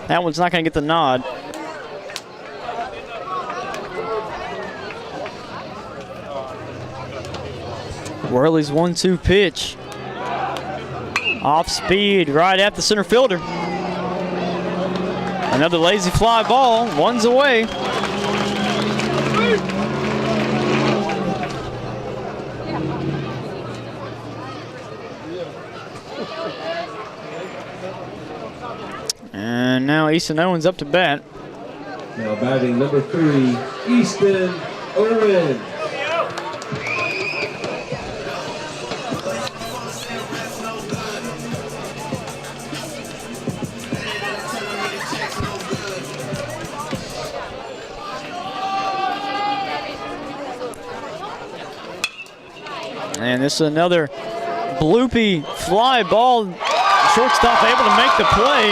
That one's not going to get the nod. Worley's 1-2 pitch. Off speed, right at the center fielder. Another lazy fly ball, one's away. And now Easton Owens up to bat. Now batting number 3, Easton Owens. And this is another bloopy fly ball. Shortstop able to make the play.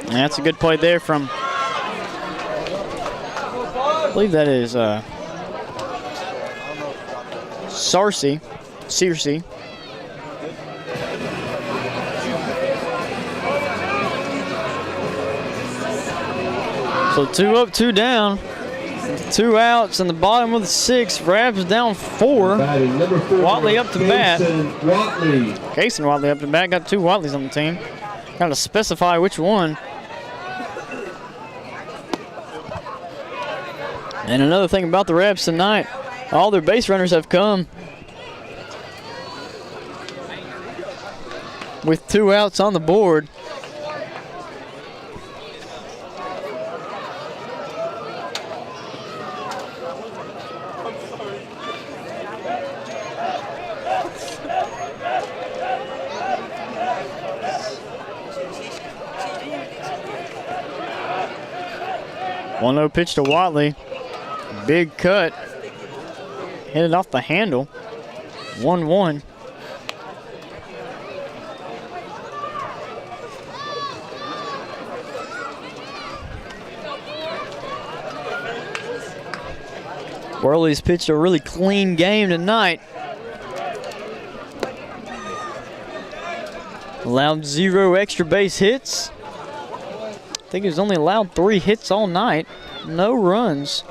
And that's a good play there from, I believe that is Searcy. So 2 up, 2 down. 2 outs in the bottom of the 6th. Rabs down 4. Watley up to bat. Kason Watley up to bat. Got 2 Watleys on the team. Got to specify which one. And another thing about the Rabs tonight, all their base runners have come with 2 outs on the board. One 0 pitch to Watley. Big cut. Hit it off the handle. 1-1. Worley's pitched a really clean game tonight. Allowed 0 extra base hits. I think he's only allowed 3 hits all night. No runs.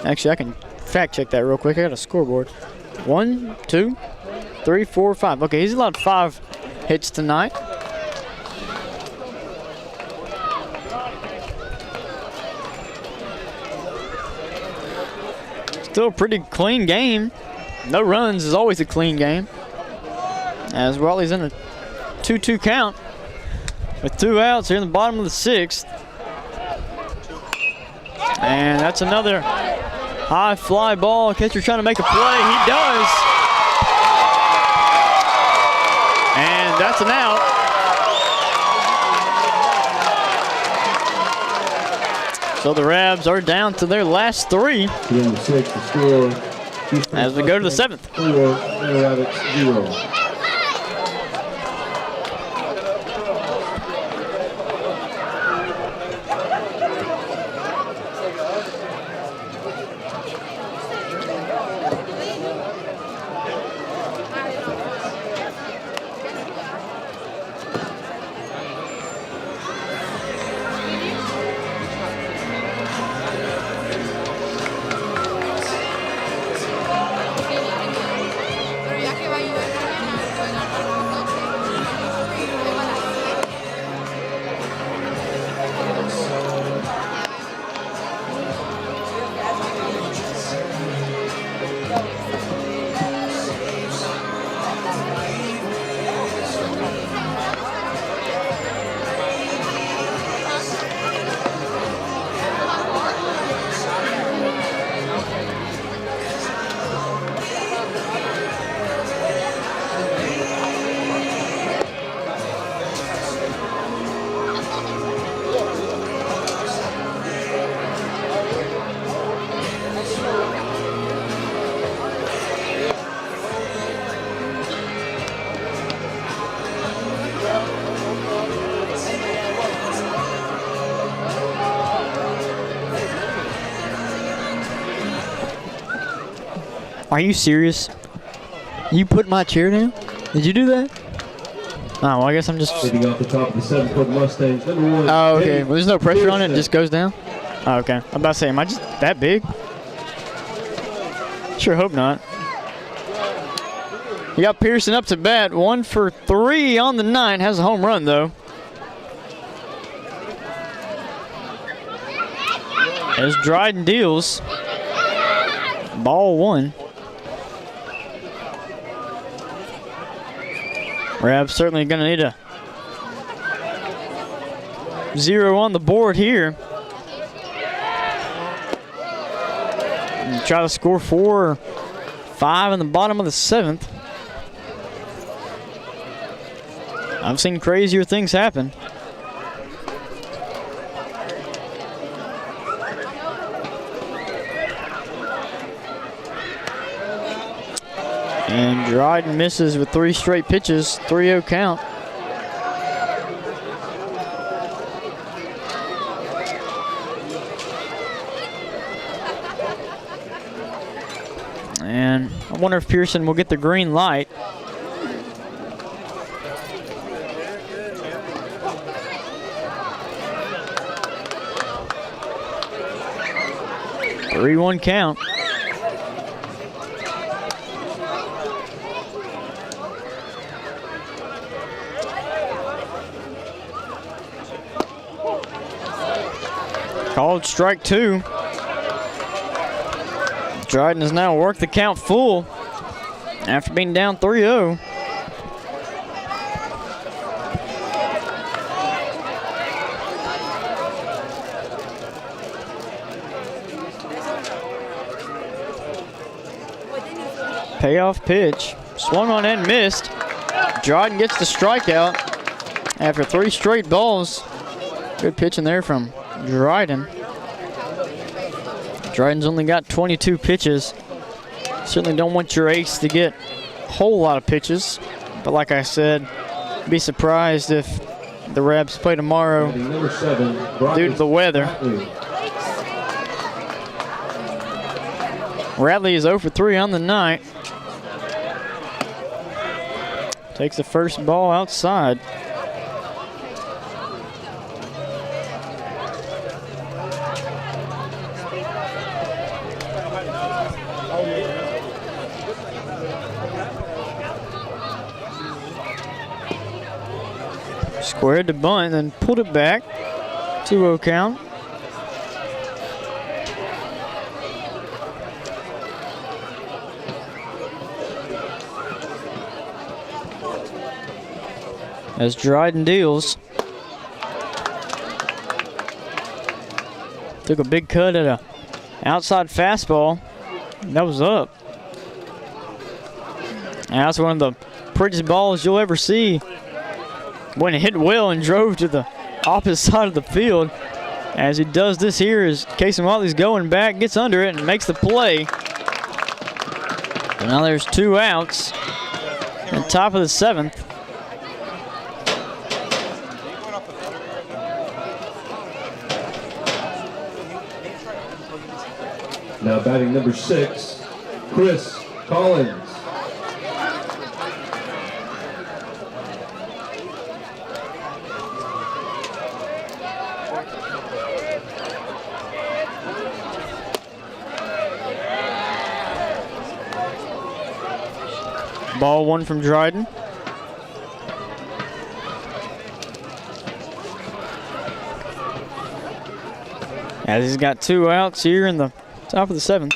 Actually, I can fact check that real quick. I got a scoreboard. 1, 2, 3, 4, 5. Okay, he's allowed 5 hits tonight. Still a pretty clean game. No runs is always a clean game. As Watley's in a 2-2 count with 2 outs here in the bottom of the 6th. And that's another high fly ball. Catcher trying to make a play. He does. And that's an out. So the Rabs are down to their last 3 as we go to the 7th. 0. Are you serious? You put my chair down? Did you do that? Oh, well, I guess I'm just... Leading off the top of the 7 for the Mustangs. Number 1. Oh, okay. Well, there's no pressure on it. It just goes down? Oh, okay. I'm about to say, am I just that big? Sure hope not. You got Pearson up to bat. 1 for 3 on the night. Has a home run, though. As Dryden deals. Ball 1. Rab's certainly going to need a 0 on the board here. And try to score 4 or 5 in the bottom of the 7th. I've seen crazier things happen. And Dryden misses with 3 straight pitches, 3-0 count. And I wonder if Pearson will get the green light. Three-one count. Called strike 2. Dryden has now worked the count full after being down 3-0. Payoff pitch. Swung on and missed. Dryden gets the strikeout after 3 straight balls. Good pitch in there from Dryden. Dryden's only got 22 pitches. Certainly don't want your ace to get a whole lot of pitches. But like I said, be surprised if the Rabs play tomorrow due to the weather. Radley is 0 for 3 on the night. Takes the first ball outside. Squared to bunt, then pulled it back. 2-0 count. As Dryden deals. Took a big cut at a outside fastball. That was up. And that's one of the prettiest balls you'll ever see. When it hit well and drove to the opposite side of the field. As he does this here as Casey Watley's going back, gets under it and makes the play. And now there's 2 outs. At the top of the 7th. Now batting number 6, Chris Collins. Ball 1 from Dryden. As he's got 2 outs here in the top of the 7th.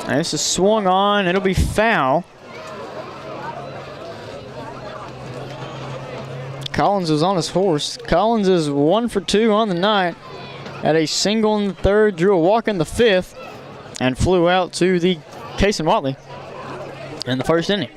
And this is swung on. It'll be foul. Collins is on his horse. Collins is 1 for 2 on the night. Had a single in the 3rd, drew a walk in the 5th, and flew out to the Casey Watley in the 1st inning.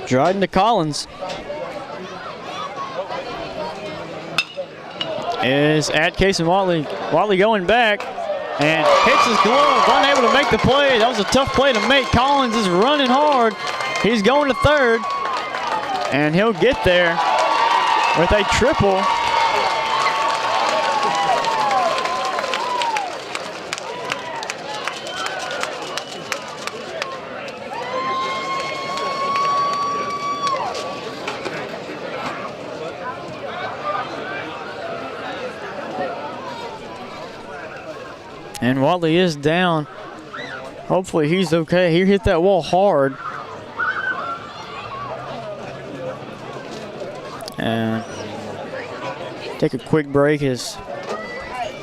Dryden to Collins. Is at Casey Watley. Wally going back and hits his glove, unable to make the play. That was a tough play to make. Collins is running hard. He's going to third, and he'll get there with a triple. And Watley is down. Hopefully he's okay. He hit that wall hard. And take a quick break as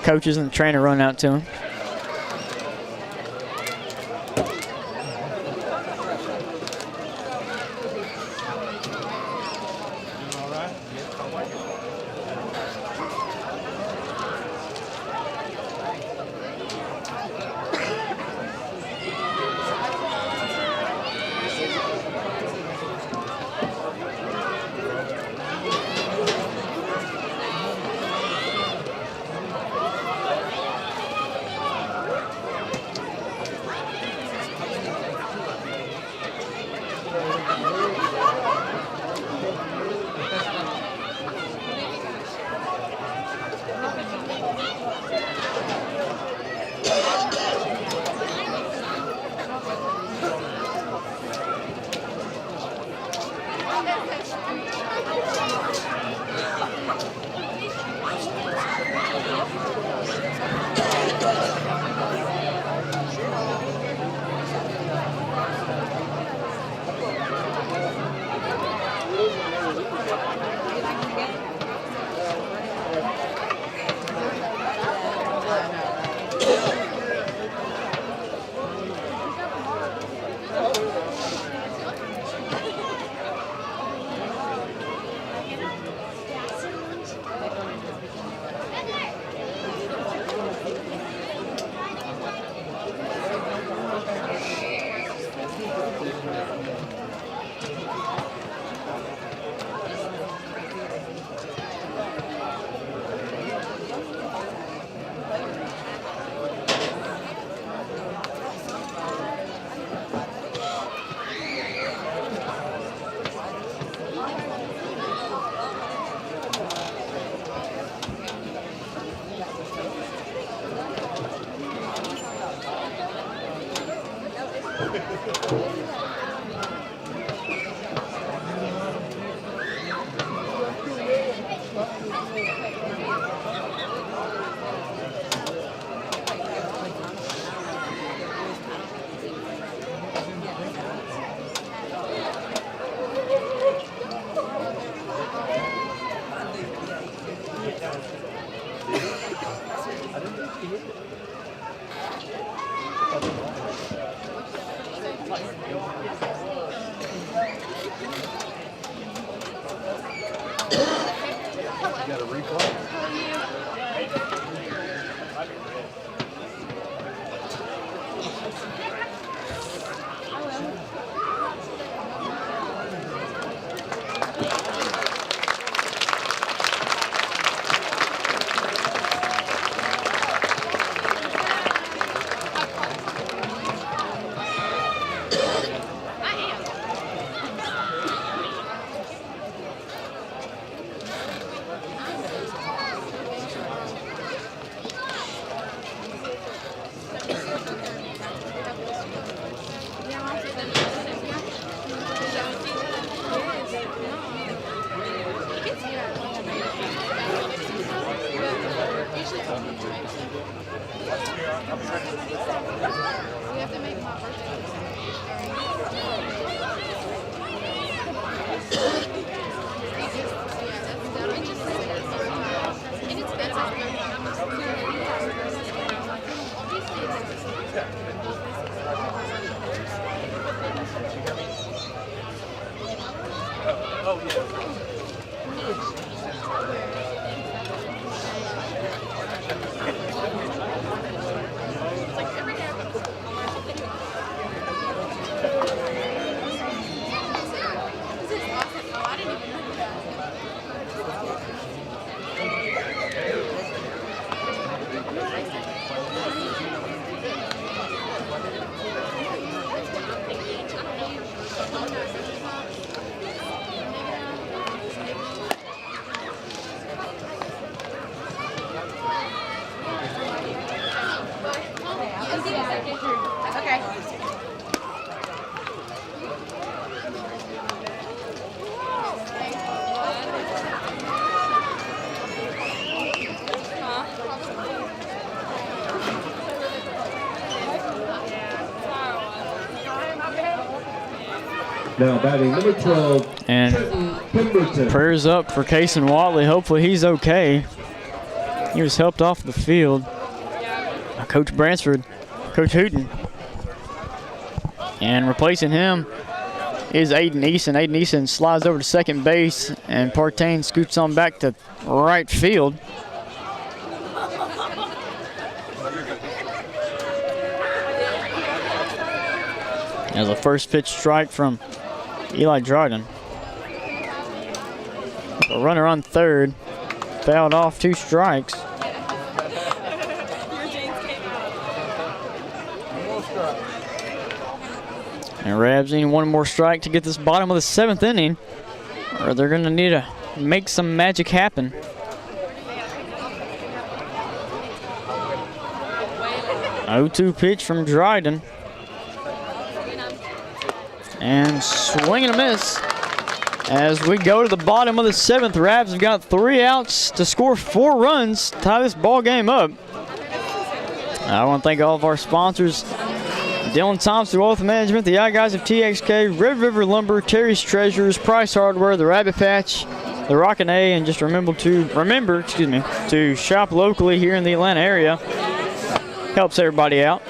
coaches and the trainer run out to him. Now batting number 12, And Trenton Pemberton. prayers up for Kason Watley. Hopefully he's okay. He was helped off the field by Coach Bransford, Coach Hooten. And replacing him is Aiden Eason. Aiden Eason slides over to second base, and Partain scoots on back to right field. As a first pitch strike from Eli Dryden. A runner on third, fouled off, 2 strikes. And Rabs need one more strike to get this bottom of the 7th inning, or they're going to need to make some magic happen. Oh, 2 pitch from Dryden. And swing and a miss. As we go to the bottom of the 7th, Rabs have got 3 outs to score 4 runs, tie this ball game up. I want to thank all of our sponsors: Dylan Thompson, Wealth Management, the guys of TXK, Red River Lumber, Terry's Treasures, Price Hardware, the Rabbit Patch, the Rockin' A, and just remember to shop locally here in the Atlanta area. Helps everybody out.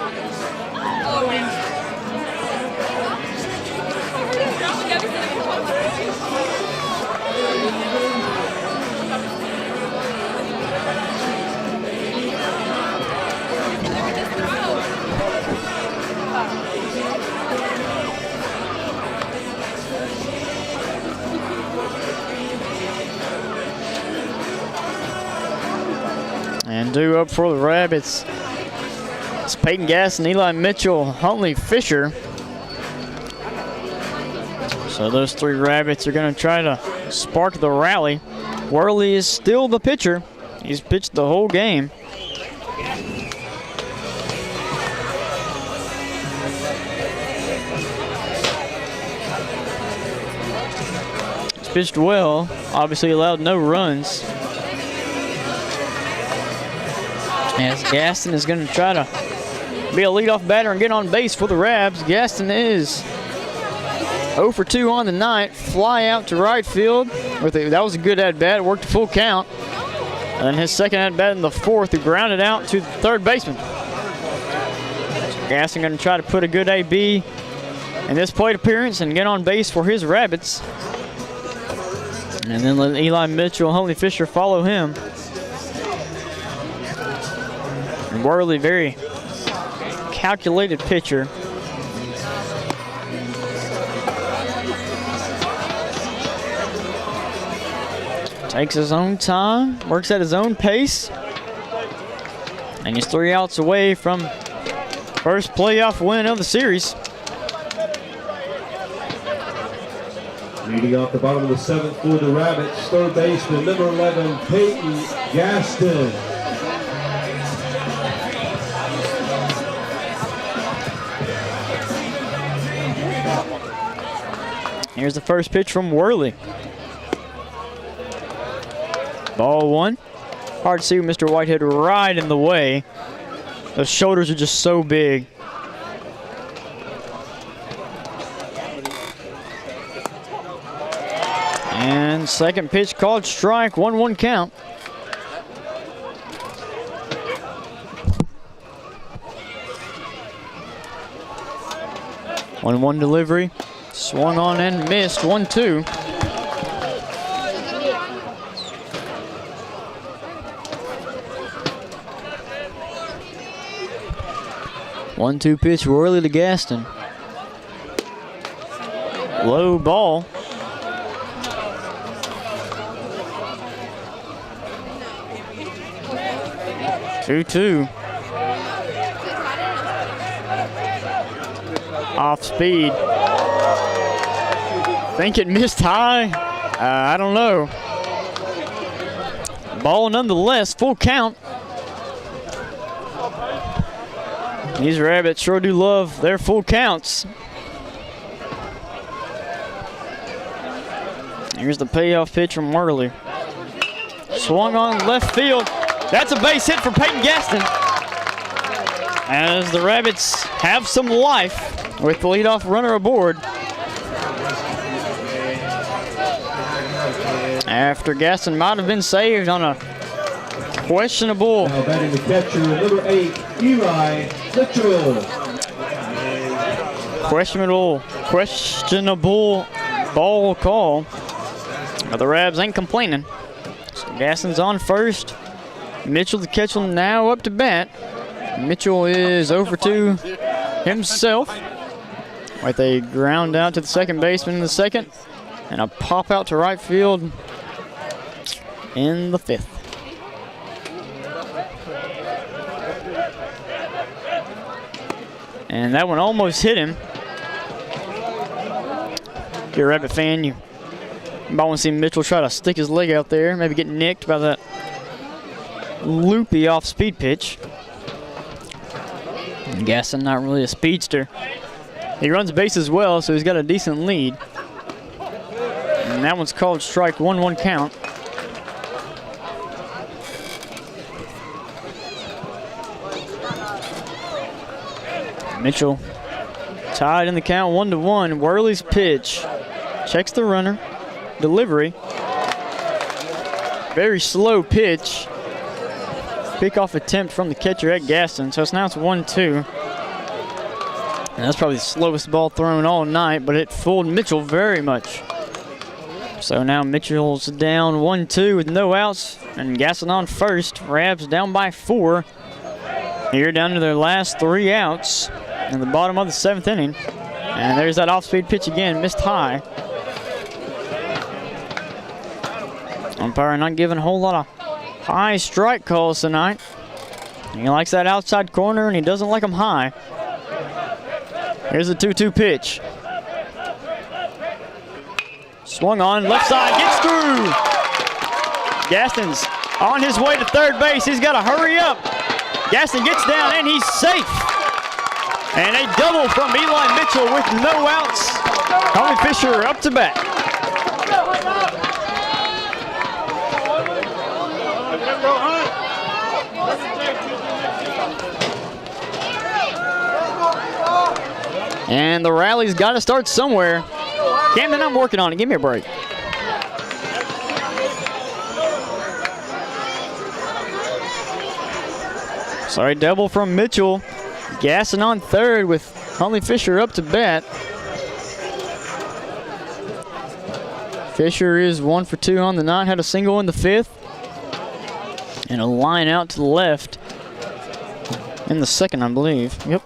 And due up for the Rabbits, it's Peyton Gaston, Eli Mitchell, Huntley Fisher. So those 3 Rabbits are going to try to spark the rally. Worley is still the pitcher. He's pitched the whole game. He's pitched well, obviously allowed no runs. As Gaston is going to try to be a leadoff batter and get on base for the Rabs. Gaston is 0 for 2 on the night. Fly out to right field. That was a good at-bat. Worked a full count. And then his second at-bat in the 4th, he grounded out to the third baseman. Gaston going to try to put a good AB in this plate appearance and get on base for his Rabbits. And then let Eli Mitchell and Huntley Fisher follow him. Worley, very calculated pitcher. Takes his own time, works at his own pace, and he's 3 outs away from first playoff win of the series. Leading off the bottom of the 7th for the Rabbits, third baseman, number 11, Peyton Gaston. Here's the first pitch from Worley. Ball 1. Hard to see Mr. Whitehead right in the way. Those shoulders are just so big. And second pitch called strike, 1-1 count. One delivery. Swung on and missed, 1-2. One-two pitch, Worley to Gaston. Low ball. Two-two. Off speed. Think it missed high. I don't know. Ball nonetheless, full count. These Rabbits sure do love their full counts. Here's the payoff pitch from Worley. Swung on left field. That's a base hit for Peyton Gaston. As the Rabbits have some life with the leadoff runner aboard. after Gaston might have been saved on a questionable. Now batting the catcher, number 8, Eli Mitchell. Questionable ball call. But the Rabs ain't complaining. So Gaston's on first. Mitchell, the catcher, now up to bat. Mitchell is over to himself. Right, they ground out to the second baseman in the second. And a pop out to right field in the 5th. And that one almost hit him. If you're a Rabbit fan, you might want to see Mitchell try to stick his leg out there, maybe get nicked by that loopy off-speed pitch. And Gaston not really a speedster. He runs base as well, so he's got a decent lead. And that one's called strike, 1-1 count. Mitchell tied in the count, 1-1. Worley's pitch. Checks the runner. Delivery. Very slow pitch. Pickoff attempt from the catcher at Gaston. So now it's 1-2. And that's probably the slowest ball thrown all night, but it fooled Mitchell very much. So now Mitchell's down 1-2 with no outs, and Gaston on first. Rabs down by 4. Here down to their last 3 outs in the bottom of the 7th inning. And there's that off-speed pitch again, missed high. Umpire not giving a whole lot of high strike calls tonight. He likes that outside corner, and he doesn't like them high. Here's the 2-2 pitch. Swung on, left side, gets through. Gaston's on his way to third base. He's got to hurry up. Gaston gets down, and he's safe. And a double from Eli Mitchell with no outs. Tony Fisher up to bat. And the rally's got to start somewhere. Camden, I'm working on it. Give me a break. Sorry, double from Mitchell. Gaston on third with Huntley Fisher up to bat. Fisher is 1 for 2 on the night. Had a single in the 5th. And a line out to the left in the 2nd, I believe. Yep.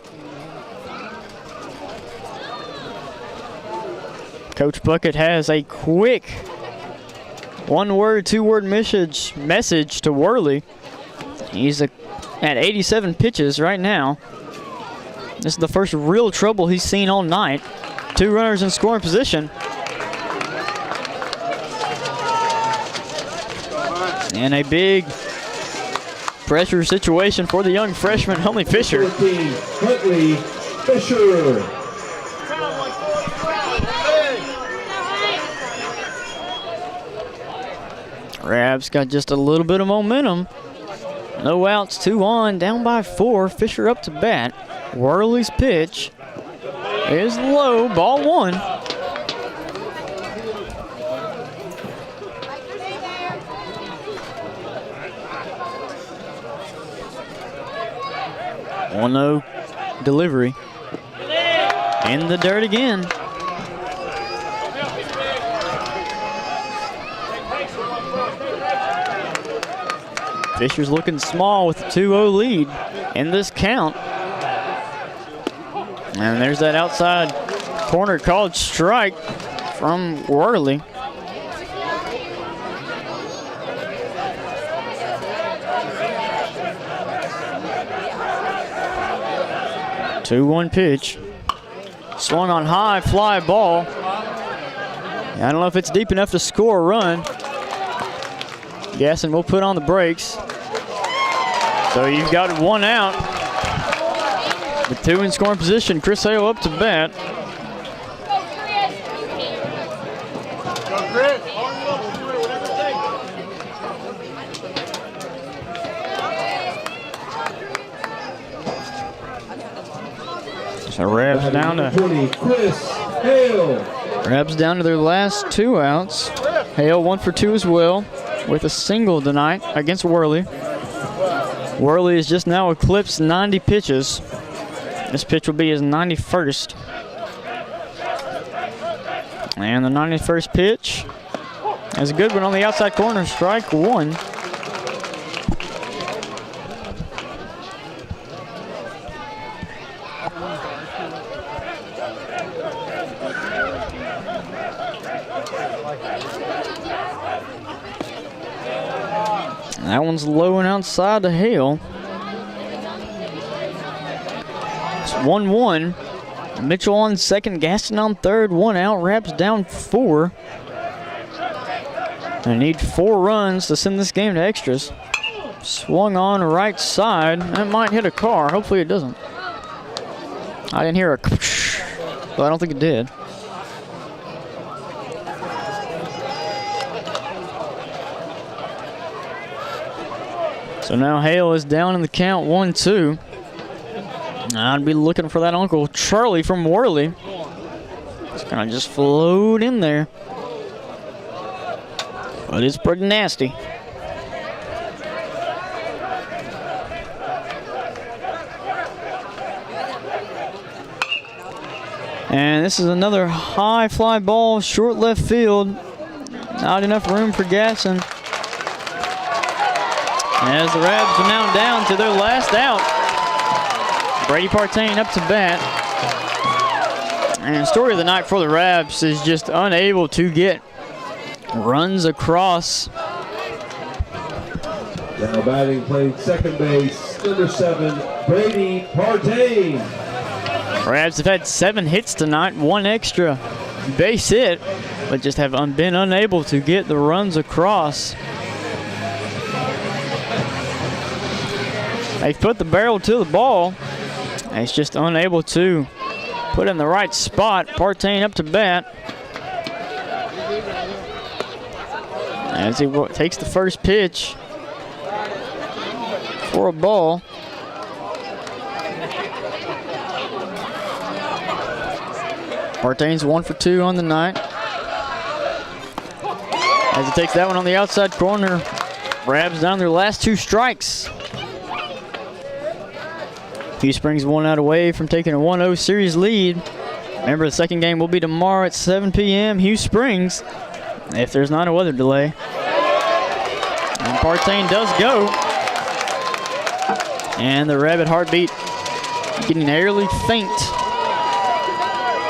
Coach Bucket has a quick 1-word, 2-word message to Worley. He's at 87 pitches right now. This is the first real trouble he's seen all night. 2 runners in scoring position. And a big pressure situation for the young freshman, Huntley Fisher. Huntley Fisher. Rabs got just a little bit of momentum. No outs, 2 on, down by 4. Fisher up to bat. Worley's pitch is low, ball 1. No delivery. In the dirt again. Fisher's looking small with a 2-0 lead in this count. And there's that outside corner called strike from Worley. Two-one pitch. Swung on high, fly ball. I don't know if it's deep enough to score a run. Gaston will put on the brakes. So you've got 1 out. With 2 in scoring position, Chris Hale up to bat. So Rabs down to 20, Chris Hale. Rabs down to their last 2 outs. Hale 1 for 2 as well with a single tonight against Worley. Worley has just now eclipsed 90 pitches. This pitch will be his 91st. And the 91st pitch is a good one on the outside corner, strike 1. That one's low and outside to Hale. It's 1-1. Mitchell on second, Gaston on third, 1 out, Raps down 4. They need 4 runs to send this game to extras. Swung on right side. That might hit a car. Hopefully it doesn't. I didn't hear a but I don't think it did. So now Hale is down in the count 1-2. I'd be looking for that Uncle Charlie from Worley. It's gonna just float in there. But it's pretty nasty. And this is another high fly ball, short left field. Not enough room for Gasson. As the Rabs are now down to their last out. Brady Partain up to bat. And story of the night for the Rabs is just unable to get runs across. Now batting, playing second base, number 7, Brady Partain. Rabs have had 7 hits tonight, 1 extra base hit, but just have been unable to get the runs across. They've put the barrel to the ball. It's just unable to put in the right spot. Partain up to bat. As he takes the first pitch for a ball. Partain's 1 for 2 on the night. As he takes that one on the outside corner, Rabs down their last 2 strikes. Hughes Springs 1 out away from taking a 1-0 series lead. Remember, the second game will be tomorrow at 7 p.m. Hughes Springs, if there's not a weather delay. And Partain does go. And the Rabbit heartbeat getting airily faint.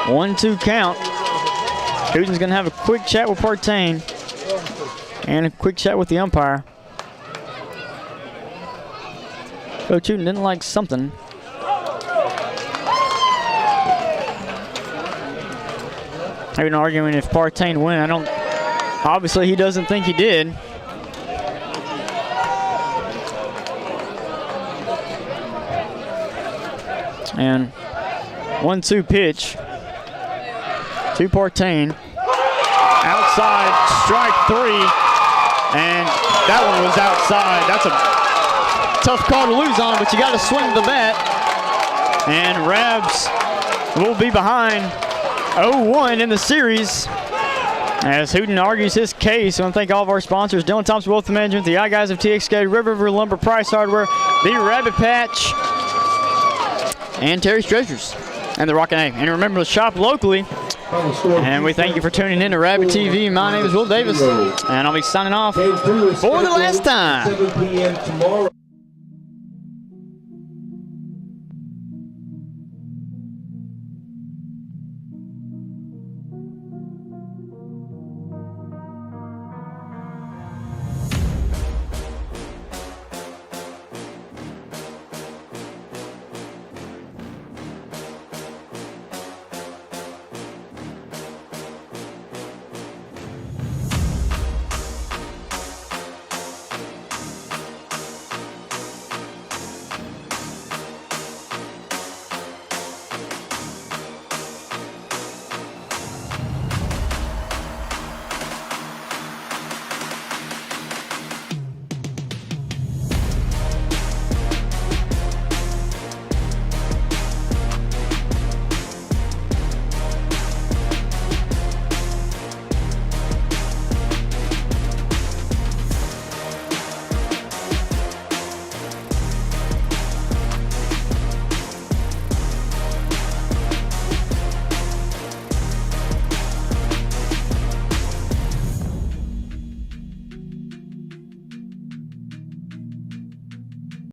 1-2 count. Hooten's going to have a quick chat with Partain and a quick chat with the umpire. Coach Hooten didn't like something. I've been arguing if Partain win. Obviously he doesn't think he did. And 1-2 pitch to Partain. Outside, strike 3. And that one was outside. That's a tough call to lose on, but you got to swing the bat. And Rabs will be behind 0-1 in the series. As Hooten argues his case, I want to thank all of our sponsors: Dylan Thompson Wealth Management, the I Guys of TXK, Red River Lumber, Price Hardware, the Rabbit Patch, and Terry's Treasures, and the Rockin' A. And remember to shop locally. And we thank you for tuning in to Rabbit TV. My name is Will Davis, and I'll be signing off for the last time. 7 p.m. tomorrow.